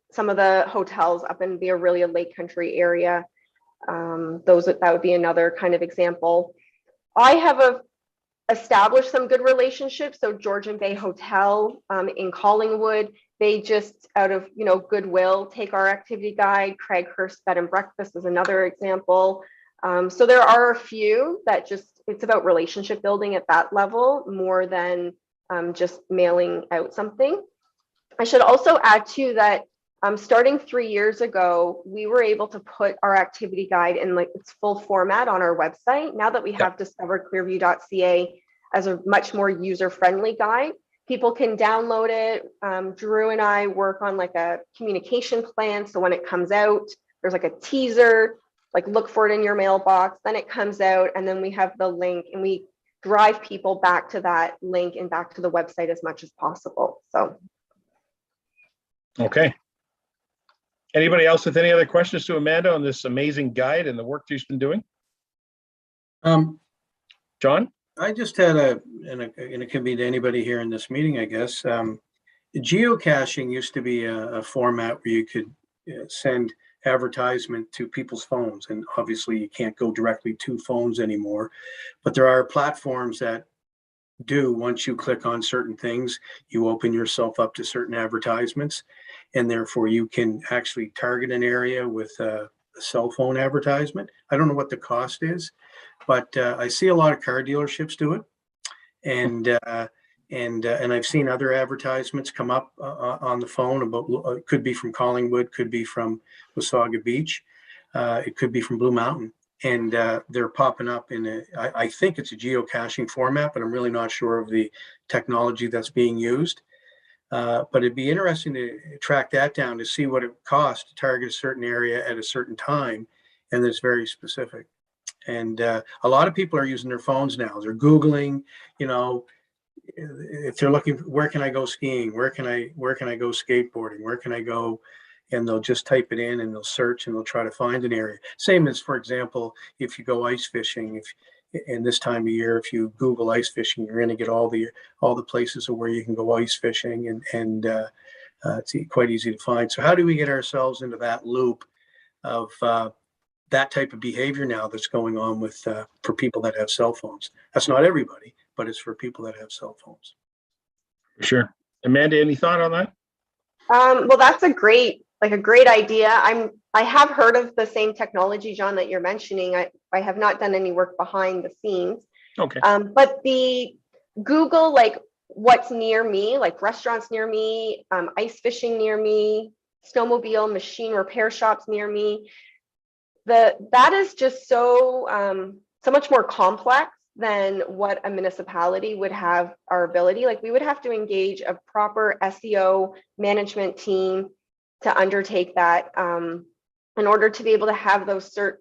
Some of the hotels up in the Orillia Lake Country area, that would be another kind of example. I have established some good relationships. So Georgian Bay Hotel in Collingwood, they just out of goodwill take our activity guide. Craighurst Bed and Breakfast is another example. So there are a few that it's about relationship building at that level more than just mailing out something. I should also add too that starting 3 years ago, we were able to put our activity guide in its full format on our website. Now that we have discovered clearview.ca as a much more user-friendly guide, people can download it. Drew and I work on a communication plan. So when it comes out, there's a teaser, look for it in your mailbox, then it comes out, and then we have the link, and we drive people back to that link and back to the website as much as possible. So. Okay. Anybody else with any other questions to Amanda on this amazing guide and the work she's been doing? John? I just had and it can be to anybody here in this meeting, I guess. Geocaching used to be a format where you could send advertisement to people's phones, and obviously you can't go directly to phones anymore, but there are platforms that do. Once you click on certain things, you open yourself up to certain advertisements, and therefore you can actually target an area with a cell phone advertisement. I don't know what the cost is, but I see a lot of car dealerships do it, and I've seen other advertisements come up on the phone about, it could be from Collingwood, could be from Wasaga Beach, it could be from Blue Mountain, and they're popping up in I think it's a geocaching format, but I'm really not sure of the technology that's being used. But it'd be interesting to track that down to see what it costs to target a certain area at a certain time, and it's very specific. And a lot of people are using their phones now. They're Googling, if they're looking, where can I go skiing? Where can I go skateboarding? Where can I go? And they'll just type it in and they'll search and they'll try to find an area. Same as, for example, if you go ice fishing, in this time of year, if you Google ice fishing, you're going to get all the places where you can go ice fishing, and it's quite easy to find. So how do we get ourselves into that loop of that type of behavior now that's going on with for people that have cell phones? That's not everybody, but it's for people that have cell phones. Sure. Amanda, any thought on that? Well, that's a great idea. I have heard of the same technology, John, that you're mentioning. I have not done any work behind the scenes. Okay. But the Google, what's near me, restaurants near me, ice fishing near me, snowmobile machine repair shops near me, that is just so much more complex than what a municipality would have our ability. We would have to engage a proper SEO management team to undertake that in order to be able to have those search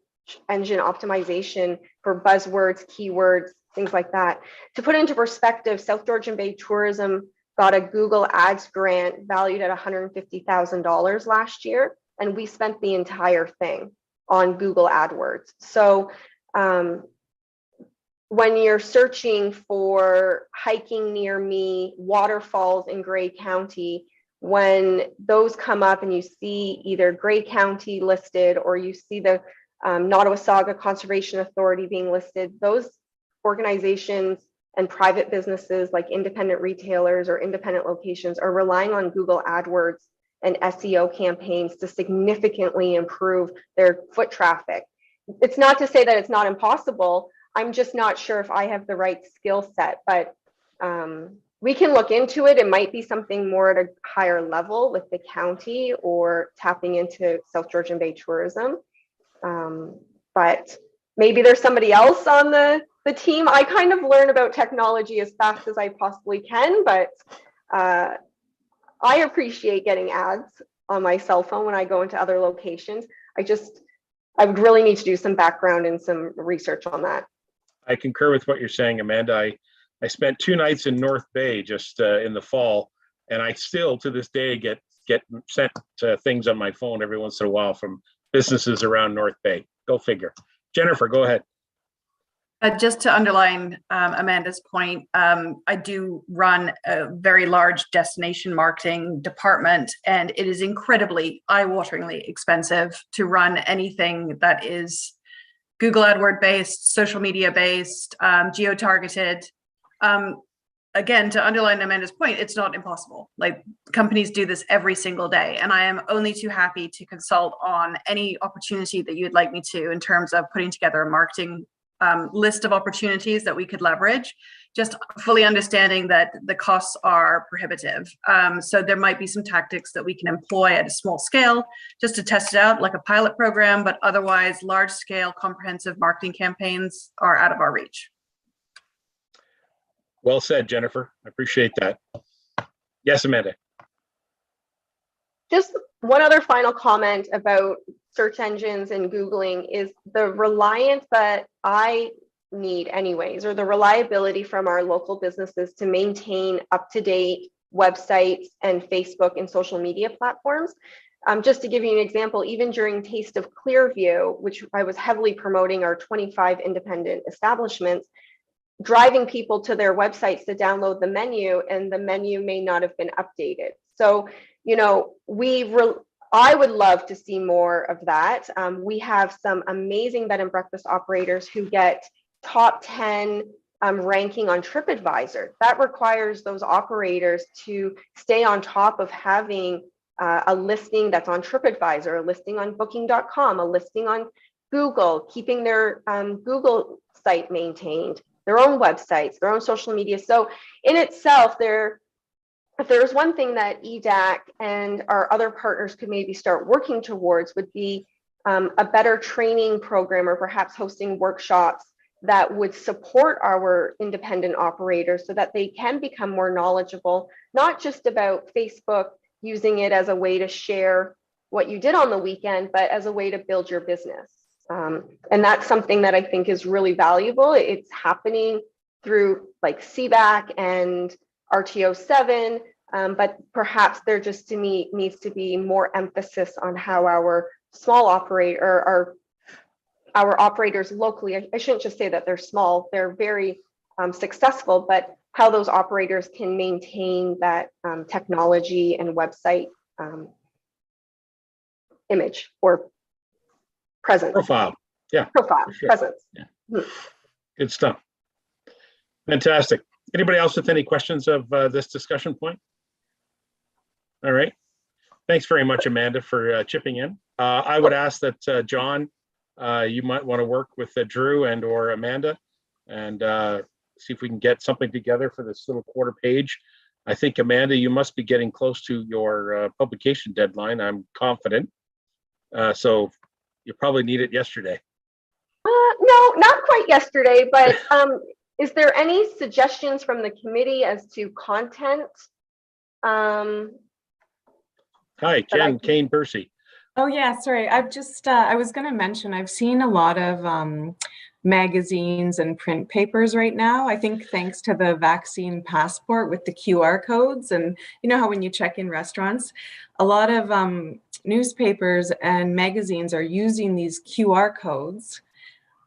engine optimization for buzzwords, keywords, things like that. To put it into perspective, South Georgian Bay Tourism got a Google Ads grant valued at $150,000 last year, and we spent the entire thing. on Google AdWords. So when you're searching for hiking near me, waterfalls in Grey County, when those come up and you see either Grey County listed or you see the Nottawasaga Conservation Authority being listed, those organizations and private businesses like independent retailers or independent locations are relying on Google AdWords and SEO campaigns to significantly improve their foot traffic. It's not to say that it's not impossible. I'm just not sure if I have the right skill set, but we can look into it. It might be something more at a higher level with the county or tapping into South Georgian Bay tourism. But maybe there's somebody else on the team. I kind of learn about technology as fast as I possibly can, but I appreciate getting ads on my cell phone when I go into other locations. I would really need to do some background and some research on that. I concur with what you're saying, Amanda. I spent 2 nights in North Bay just in the fall, and I still to this day get sent things on my phone every once in a while from businesses around North Bay. Go figure. Jennifer, go ahead. Just to underline Amanda's point, I do run a very large destination marketing department, and it is incredibly eye-wateringly expensive to run anything that is Google AdWord based, social media based, geo-targeted. Again, to underline Amanda's point, it's not impossible. Like, companies do this every single day, and I am only too happy to consult on any opportunity that you'd like me to in terms of putting together a marketing list of opportunities that we could leverage, just fully understanding that the costs are prohibitive. So there might be some tactics that we can employ at a small scale just to test it out, like a pilot program, but otherwise large scale comprehensive marketing campaigns are out of our reach. Well said, Jennifer. I appreciate that. Yes, Amanda. Just one other final comment about search engines and Googling is the reliance that I need anyways, or the reliability from our local businesses to maintain up-to-date websites and Facebook and social media platforms. Just to give you an example, even during Taste of Clearview, which I was heavily promoting our 25 independent establishments, driving people to their websites to download the menu, and the menu may not have been updated. So, you know, I would love to see more of that. We have some amazing bed and breakfast operators who get top 10 ranking on TripAdvisor. That requires those operators to stay on top of having a listing that's on TripAdvisor, a listing on Booking.com, a listing on Google, keeping their Google site maintained, their own websites, their own social media. So in itself, if there's one thing that Edac and our other partners could maybe start working towards would be a better training program, or perhaps hosting workshops that would support our independent operators so that they can become more knowledgeable, not just about Facebook, using it as a way to share what you did on the weekend, but as a way to build your business. And that's something that I think is really valuable. It's happening through like CBAC and RTO 7, but perhaps there just to me needs to be more emphasis on how our small operator, our operators locally, I shouldn't just say that they're small, they're very successful, but how those operators can maintain that technology and website image or presence. Profile. Yeah. Profile, sure. presence. Yeah. Good stuff. Fantastic. Anybody else with any questions of this discussion point? All right. Thanks very much, Amanda, for chipping in. I would ask that John, you might want to work with Drew and or Amanda and see if we can get something together for this little quarter page. I think, Amanda, you must be getting close to your publication deadline, I'm confident. So you probably need it yesterday. No, not quite yesterday, but is there any suggestions from the committee as to content? Hi, Jen Kane Percy. Oh yeah, sorry. I've just I was going to mention I've seen a lot of magazines and print papers right now. I think thanks to the vaccine passport with the QR codes, and you know how when you check in restaurants, a lot of newspapers and magazines are using these QR codes.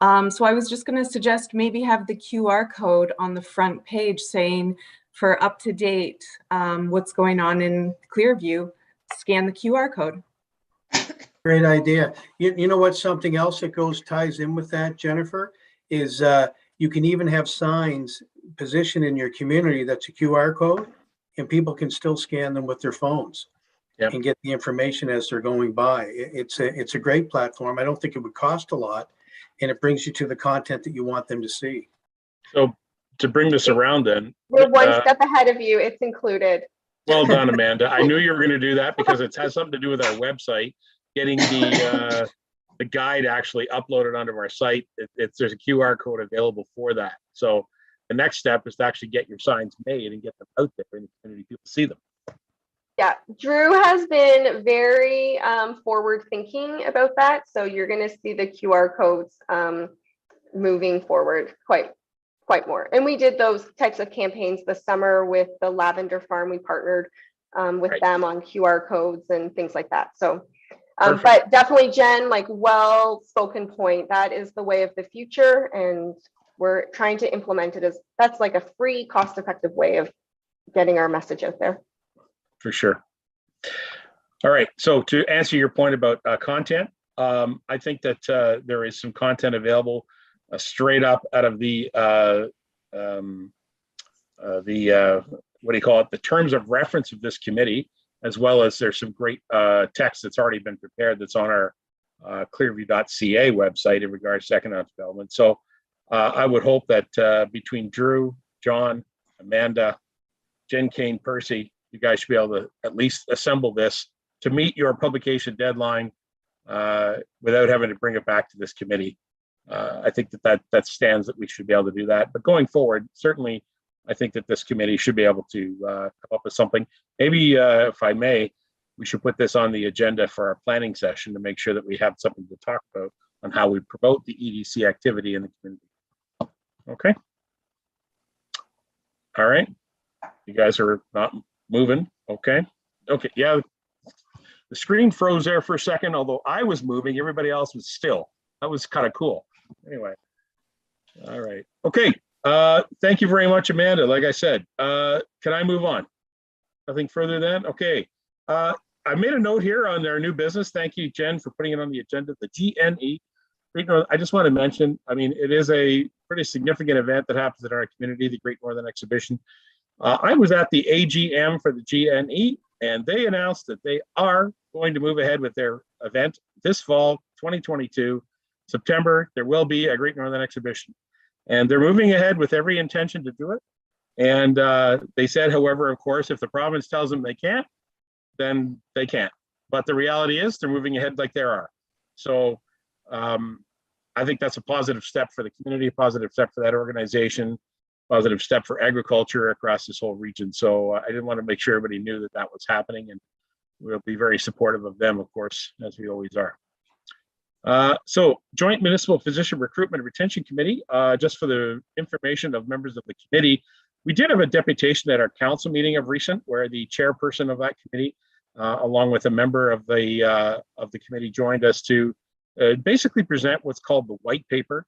So I was just going to suggest maybe have the QR code on the front page saying for up to date what's going on in Clearview, scan the QR code. Great idea. You know what, something else that ties in with that, Jennifer, is you can even have signs positioned in your community that's a QR code, and people can still scan them with their phones. Yep. And get the information as they're going by. It's a great platform. I don't think it would cost a lot, and it brings you to the content that you want them to see. So to bring this around then. We're one step ahead of you. It's included. Well done, Amanda. I knew you were going to do that because it has something to do with our website, getting the guide actually uploaded onto our site. There's a QR code available for that. So the next step is to actually get your signs made and get them out there in the community, people see them. Yeah, Drew has been very forward thinking about that. So you're going to see the QR codes moving forward quite more. And we did those types of campaigns this summer with the Lavender Farm. We partnered with them on QR codes and things like that. So, but definitely, Jen, like well-spoken point. That is the way of the future, and we're trying to implement it as that's like a free, cost-effective way of getting our message out there. For sure. All right. So to answer your point about content, I think that there is some content available straight up out of the what do you call it? The terms of reference of this committee, as well as there's some great text that's already been prepared that's on our clearview.ca website in regards to economic development. So I would hope that between Drew, John, Amanda, Jen Kane, Percy, you guys should be able to at least assemble this to meet your publication deadline without having to bring it back to this committee. I think that stands that we should be able to do that. But going forward, certainly, I think that this committee should be able to come up with something. Maybe, if I may, we should put this on the agenda for our planning session to make sure that we have something to talk about on how we promote the EDC activity in the community. Okay. All right. You guys are not moving. Okay. Okay. Yeah. The screen froze there for a second, although I was moving, everybody else was still. That was kind of cool. Anyway. All right. Okay. Thank you very much, Amanda. Like I said, can I move on? Nothing further then? Okay. I made a note here on their new business. Thank you, Jen, for putting it on the agenda. The GNE. I just want to mention, I mean, it is a pretty significant event that happens in our community, the Great Northern Exhibition. I was at the AGM for the GNE, and they announced that they are going to move ahead with their event this fall, 2022, September. There will be a Great Northern Exhibition, and they're moving ahead with every intention to do it. And they said, however, of course, if the province tells them they can't, then they can't. But the reality is they're moving ahead like they are. So I think that's a positive step for the community, a positive step for that organization, positive step for agriculture across this whole region. So I didn't want to make sure everybody knew that that was happening, and we'll be very supportive of them, of course, as we always are. So Joint Municipal Physician Recruitment and Retention Committee, just for the information of members of the committee, we did have a deputation at our council meeting of recent where the chairperson of that committee, along with a member of the committee, joined us to basically present what's called the white paper.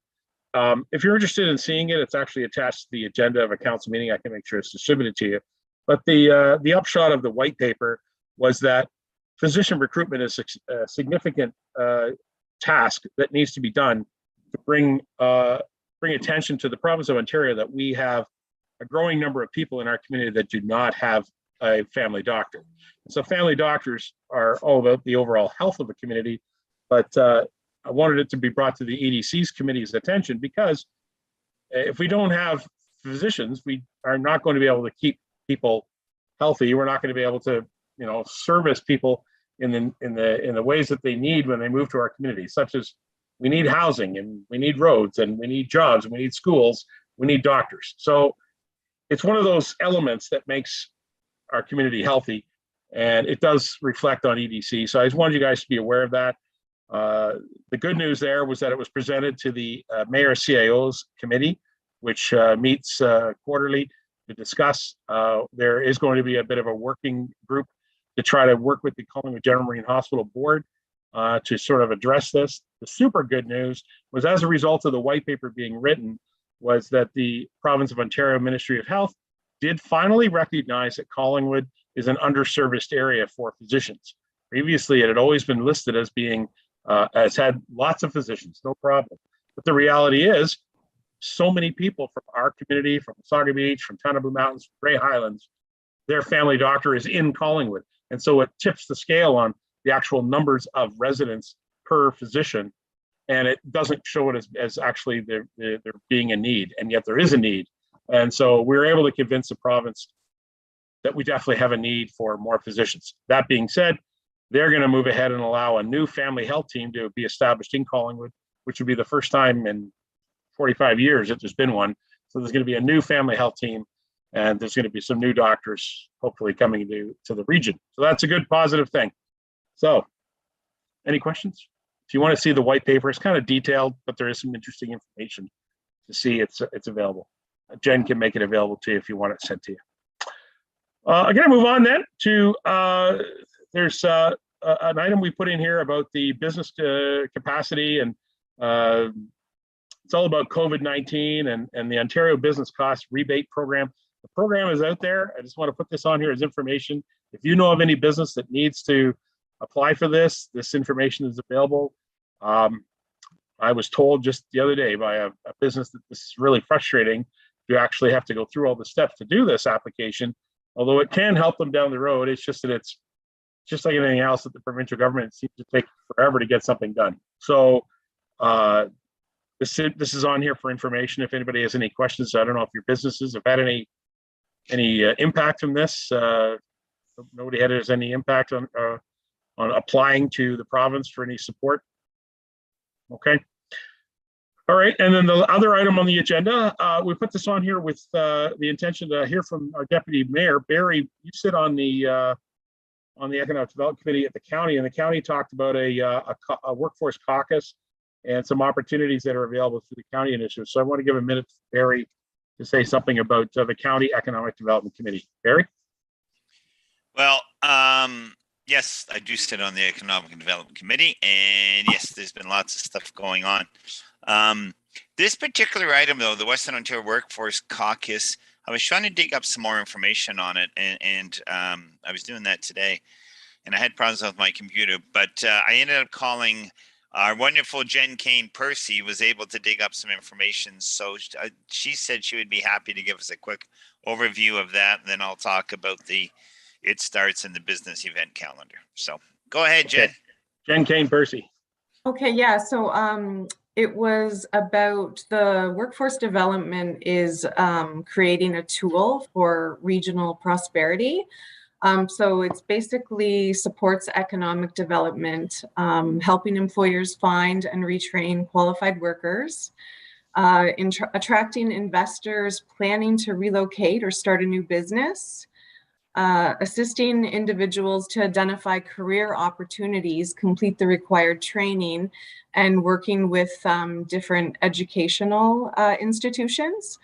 If you're interested in seeing it, it's actually attached to the agenda of a council meeting. I can make sure it's distributed to you. But the upshot of the white paper was that physician recruitment is a significant task that needs to be done to bring attention to the province of Ontario that we have a growing number of people in our community that do not have a family doctor. So family doctors are all about the overall health of the community, but I wanted it to be brought to the EDC's committee's attention because if we don't have physicians, we are not going to be able to keep people healthy. We're not going to be able to, service people in the ways that they need when they move to our community, such as we need housing and we need roads and we need jobs and we need schools, we need doctors. So it's one of those elements that makes our community healthy, and it does reflect on EDC. So I just wanted you guys to be aware of that. The good news there was that it was presented to the Mayor CIO's committee, which meets quarterly to discuss. There is going to be a bit of a working group to try to work with the Collingwood General Marine Hospital Board to sort of address this. The super good news was, as a result of the white paper being written, was that the Province of Ontario Ministry of Health did finally recognize that Collingwood is an underserviced area for physicians. Previously, it had always been listed as being, has had lots of physicians, no problem. But the reality is, so many people from our community, from Sauga Beach, from Town of Blue Mountains, from Grey Highlands, their family doctor is in Collingwood. And so it tips the scale on the actual numbers of residents per physician. And it doesn't show it as actually there being a need, and yet there is a need. And so we were able to convince the province that we definitely have a need for more physicians. That being said, they're going to move ahead and allow a new family health team to be established in Collingwood, which would be the first time in 45 years that there's been one. So there's going to be a new family health team, and there's going to be some new doctors hopefully coming to the region. So that's a good positive thing. So any questions? If you want to see the white paper, it's kind of detailed, but there is some interesting information to see. It's available. Jen can make it available to you if you want it sent to you. I'm going to move on then to, there's an item we put in here about the business capacity, and it's all about COVID-19 and the Ontario Business Cost Rebate Program. The program is out there. I just want to put this on here as information. If you know of any business that needs to apply for this information is available. I was told just the other day by a business that this is really frustrating. You actually have to go through all the steps to do this application, although it can help them down the road. It's just that it's just like anything else that the provincial government seems to take forever to get something done. So this is on here for information. If anybody has any questions, I don't know if your businesses have had any impact from this. Nobody has any impact on applying to the province for any support. Okay. All right, and then the other item on the agenda, we put this on here with the intention to hear from our deputy mayor, Barry. You sit on the Economic Development Committee at the county, and the county talked about a workforce caucus and some opportunities that are available through the county initiative. So I want to give a minute to Barry to say something about the County Economic Development Committee. Barry? Well, yes, I do sit on the Economic Development Committee, and yes, there's been lots of stuff going on. This particular item, though, the Western Ontario Workforce Caucus, I was trying to dig up some more information on it, and I was doing that today, and I had problems with my computer, but I ended up calling our wonderful Jen Kane Percy, was able to dig up some information. So she said she would be happy to give us a quick overview of that, and then I'll talk about It Starts in the business event calendar. So go ahead, Jen. Okay. Jen Kane Percy. Okay, yeah, so it was about the workforce development is creating a tool for regional prosperity. So it's basically supports economic development, helping employers find and retrain qualified workers, attracting investors planning to relocate or start a new business, assisting individuals to identify career opportunities, complete the required training, and working with different educational institutions.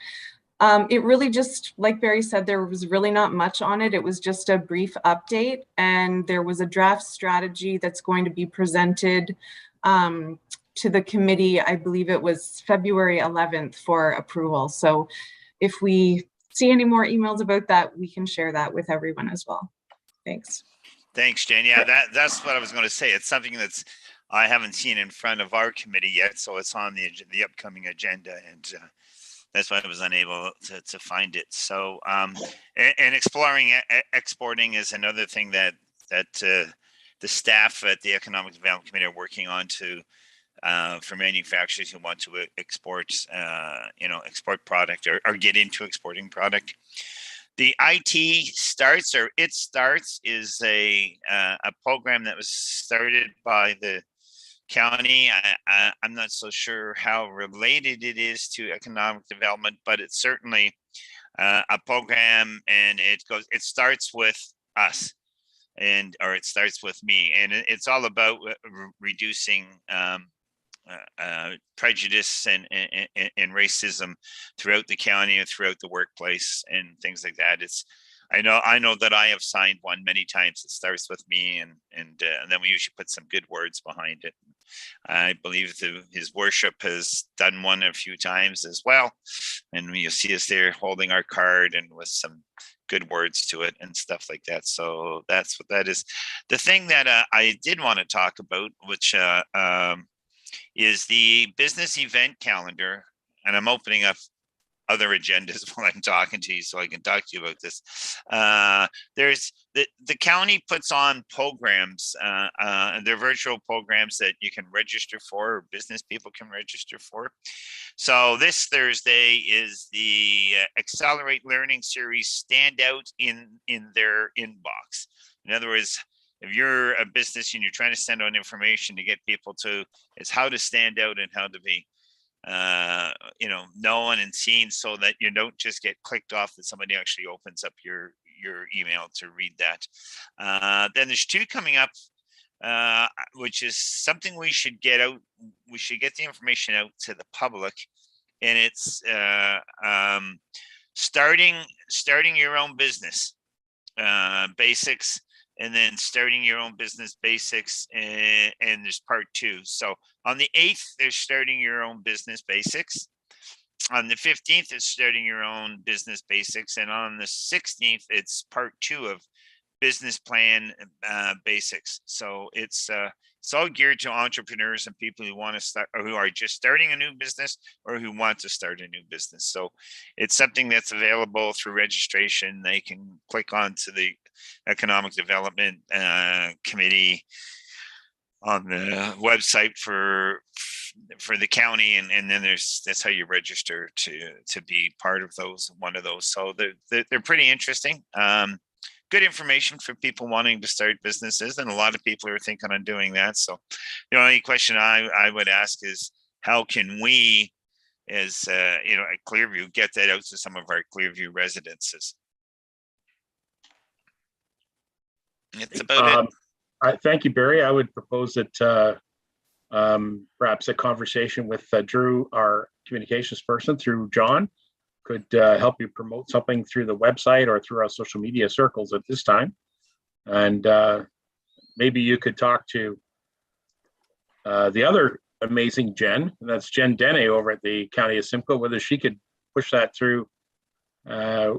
It really just, like Barry said, there was really not much on it. It was just a brief update, and there was a draft strategy that's going to be presented to the committee. I believe it was February 11th for approval. So if we see any more emails about that, we can share that with everyone as well. Thanks. Thanks, Jen. Yeah, that's what I was going to say. It's something that's I haven't seen in front of our committee yet, so it's on the upcoming agenda, and that's why I was unable to find it. So, and exploring exporting is another thing that the staff at the Economic Development Committee are working on for manufacturers who want to export, export product or get into exporting product. The It Starts is a program that was started by the county. I'm not so sure how related it is to economic development, but it's certainly a program, and it starts with us. or it starts with me, and it's all about reducing prejudice and racism throughout the county and throughout the workplace and things like that. I know that I have signed one many times. It starts with me, and then we usually put some good words behind it. I believe his worship has done one a few times as well, and you'll see us there holding our card and with some good words to it and stuff like that. So that's what that is. The thing that I did want to talk about, which is the business event calendar, and I'm opening up other agendas while I'm talking to you, so I can talk to you about this. There's the county puts on programs, they're virtual programs that you can register for, or business people can register for. So this Thursday is the Accelerate Learning Series Standout in their inbox. In other words, if you're a business and you're trying to send out information to get people to, it's how to stand out and how to be known and seen, so that you don't just get clicked off, that somebody actually opens up your email to read that. Then there's 2 coming up, which is something we should get out. We should get the information out to the public, and it's starting your own business basics, and then starting your own business basics, and there's part 2. So on the 8th, there's starting your own business basics. On the 15th, it's starting your own business basics. And on the 16th, it's part 2 of business plan basics. So it's all geared to entrepreneurs and people who want to start, or who are just starting a new business, or who want to start a new business. So it's something that's available through registration. They can click on to the Economic Development Committee on the website for the county, and then that's how you register to be part of one of those. So they're pretty interesting. Good information for people wanting to start businesses, and a lot of people are thinking on doing that. So the only question I would ask is, how can we, as at Clearview, get that out to some of our Clearview residences? It's about it. Thank you, Barry. I would propose that perhaps a conversation with Drew, our communications person, through John, could help you promote something through the website or through our social media circles at this time. And maybe you could talk to the other amazing Jen, and that's Jen Dene over at the County of Simcoe, whether she could push that through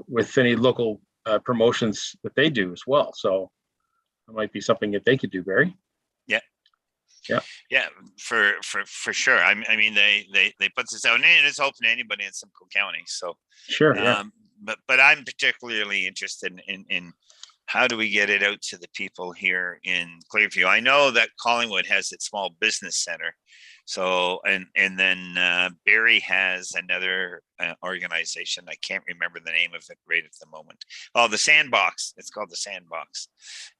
with any local promotions that they do as well. So it might be something that they could do, Barry. Yeah, for sure. I mean, they put this out, and it's open to anybody in Simcoe County. So sure, yeah. But I'm particularly interested in how do we get it out to the people here in Clearview. I know that Collingwood has its small business center. So, and then Barrie has another organization. I can't remember the name of it right at the moment. Oh, the Sandbox. It's called the Sandbox,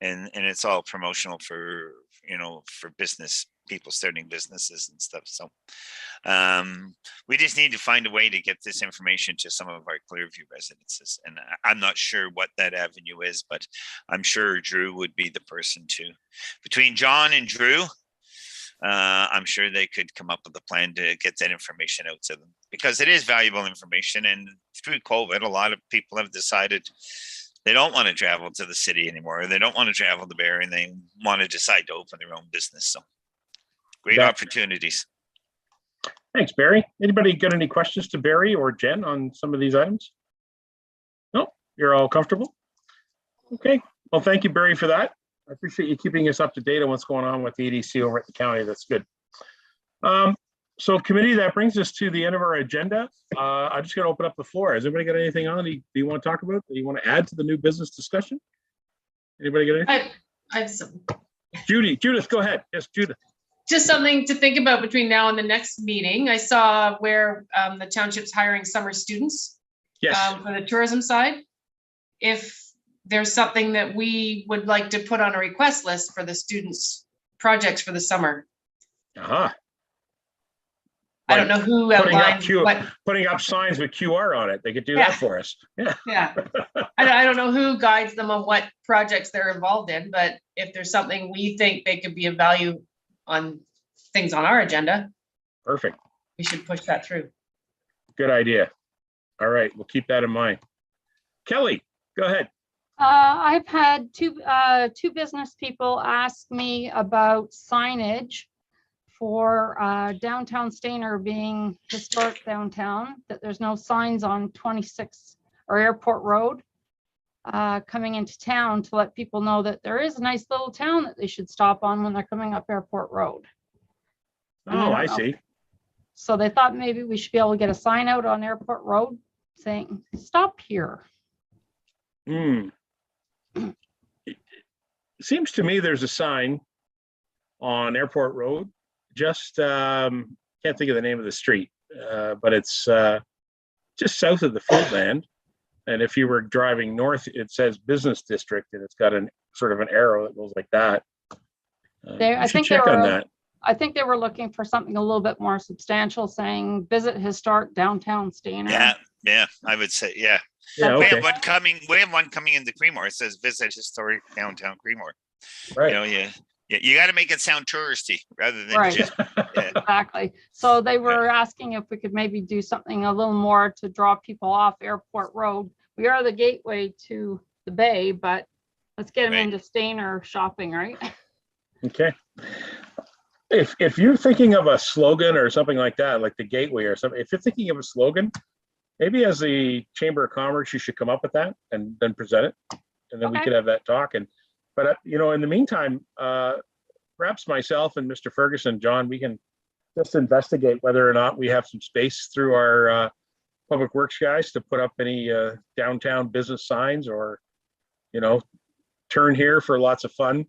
and it's all promotional for business people starting businesses and stuff. So, we just need to find a way to get this information to some of our Clearview residences. And I'm not sure what that avenue is, but I'm sure Drew would be the person to. Between John and Drew, I'm sure they could come up with a plan to get that information out to them, because it is valuable information. And through COVID, a lot of people have decided they don't want to travel to the city anymore. They don't want to travel to Barrie, and they want to decide to open their own business. So great opportunities. Thanks, Barry. Anybody got any questions to Barry or Jen on some of these items? No, you're all comfortable? Okay. Well, thank you, Barry, for that. I appreciate you keeping us up to date on what's going on with the EDC over at the county. That's good. So committee, that brings us to the end of our agenda. I'm just going to open up the floor. Has anybody got anything on do you want to talk about? Do you want to add to the new business discussion? Anybody got anything? I have some. Judith, go ahead. Yes, Judith. Just something to think about between now and the next meeting. I saw where the township's hiring summer students. Yes. For the tourism side. If there's something that we would like to put on a request list for the students' projects for the summer. Uh-huh. I don't know who outlined what. Putting up signs with QR on it. They could do that for us. Yeah. Yeah. I don't know who guides them on what projects they're involved in, but if there's something we think they could be of value on things on our agenda, Perfect. we should push that through. Good idea. All right, we'll keep that in mind. Kelly, go ahead. I've had two business people ask me about signage for downtown Stayner being historic downtown, that there's no signs on 26 or Airport Road coming into town to let people know that there is a nice little town that they should stop on when they're coming up Airport Road. Oh, I see. So they thought maybe we should be able to get a sign out on Airport Road saying, stop here. It seems to me there's a sign on Airport Road, just can't think of the name of the street, but it's just south of the Foodland. And if you were driving north, it says Business District, and it's got an sort of an arrow that goes like that. I think they were looking for something a little bit more substantial, saying visit historic downtown Stayner. Yeah, I would say, yeah. Okay. We have one coming into Creemore. It says visit historic downtown Creemore. Right. You got to make it sound touristy rather than just. Yeah. Exactly. So they were asking if we could maybe do something a little more to draw people off Airport Road. We are the gateway to the bay, but let's get them into Stayner shopping, right? Okay. If you're thinking of a slogan or something like that, like the gateway or something, if you're thinking of a slogan, maybe as the Chamber of Commerce, you should come up with that and then present it, and then we could have that talk. But in the meantime, perhaps myself and Mr. Ferguson, John, we can just investigate whether or not we have some space through our public works guys to put up any downtown business signs, or turn here for lots of fun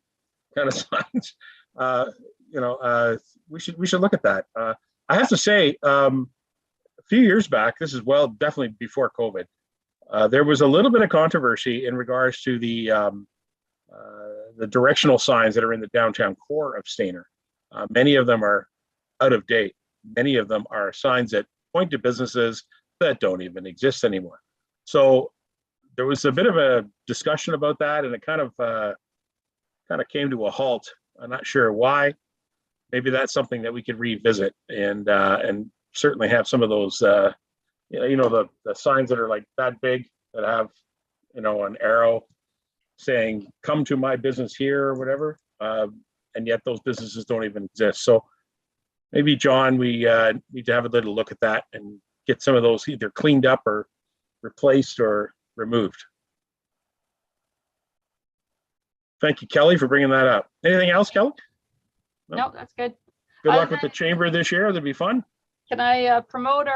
kind of signs. We should look at that. I have to say, a few years back, this is definitely before COVID, there was a little bit of controversy in regards to the directional signs that are in the downtown core of Stayner. Many of them are out of date. Many of them are signs that point to businesses that don't even exist anymore. So there was a bit of a discussion about that, and it kind of came to a halt. I'm not sure why. Maybe that's something that we could revisit and certainly have some of those, the signs that are like that big that have, an arrow saying "Come to my business here" or whatever, and yet those businesses don't even exist. So maybe, John, we need to have a little look at that and get some of those either cleaned up or replaced or removed. Thank you, Kelly, for bringing that up. Anything else, Kelly? No, that's good. Good luck with the chamber this year. That'll be fun. Can I promote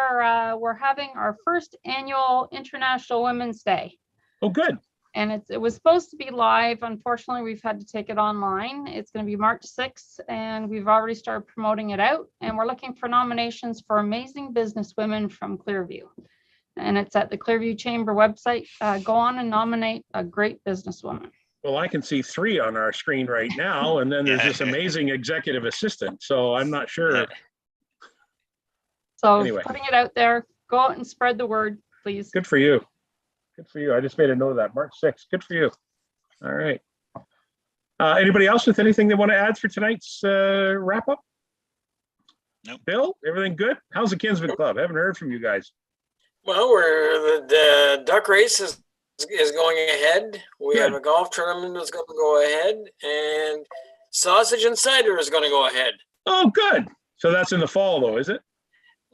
we're having our first annual International Women's Day. Oh, good. And it was supposed to be live. Unfortunately, we've had to take it online. It's going to be March 6th, and we've already started promoting it out. And we're looking for nominations for amazing business women from Clearview. And it's at the Clearview Chamber website. Go on and nominate a great businesswoman. Well, I can see 3 on our screen right now, and then there's this amazing executive assistant. So I'm not sure. So anyway, putting it out there, go out and spread the word, please. Good for you. Good for you. I just made a note of that. March 6th. Good for you. All right. Anybody else with anything they want to add for tonight's wrap up? Nope. Bill, everything good? How's the Kinsman Club? I haven't heard from you guys. Well, the duck race is going ahead. We have a golf tournament that's going to go ahead, and sausage and cider is going to go ahead. Oh, good. So that's in the fall, though, is it?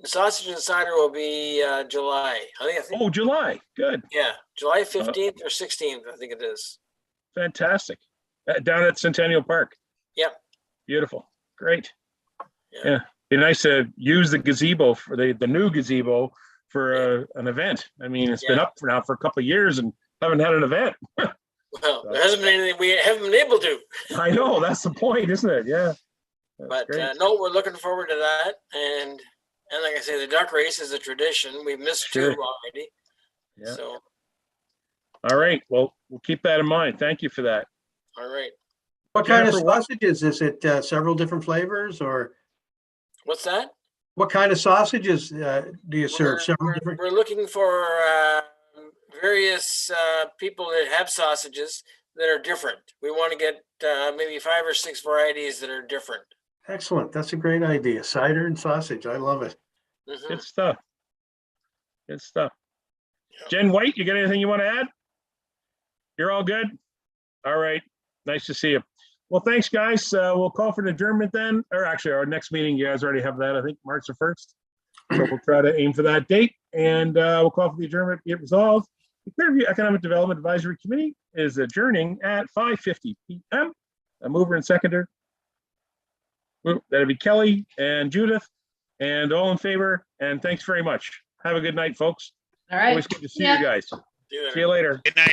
Sausage and cider will be July. I think. Oh, July. Good. Yeah, July 15th or 16th, I think it is. Fantastic. Down at Centennial Park. Yep. Beautiful. Great. Yeah. Be nice to use the gazebo for the new gazebo for an event. I mean, it's been up for now for a couple of years and haven't had an event. Well, there hasn't been anything we haven't been able to. I know, that's the point, isn't it? Yeah. But no, we're looking forward to that. And like I say, the duck race is a tradition. We've missed 2 already. Yeah. So. All right. Well, we'll keep that in mind. Thank you for that. All right. What kind of sausages? Is it several different flavors, or? What's that? What kind of sausages do you serve? Several We're, different. we're looking for various people that have sausages that are different. We want to get maybe 5 or 6 varieties that are different. Excellent. That's a great idea. Cider and sausage. I love it. Mhm. Good stuff. Good stuff. Jen White, you got anything you want to add? You're all good? All right. Nice to see you. Well, thanks, guys. We'll call for an adjournment then, or actually our next meeting, you guys already have that, I think, March the 1st. So we'll try to aim for that date, and we'll call for the adjournment, get resolved. The Clearview Economic Development Advisory Committee is adjourning at 5:50 p.m. A mover and seconder. That'd be Kelly and Judith, and all in favor, and thanks very much. Have a good night, folks. All right. Always good to see Yeah. you guys. See you later. See you later. Good night.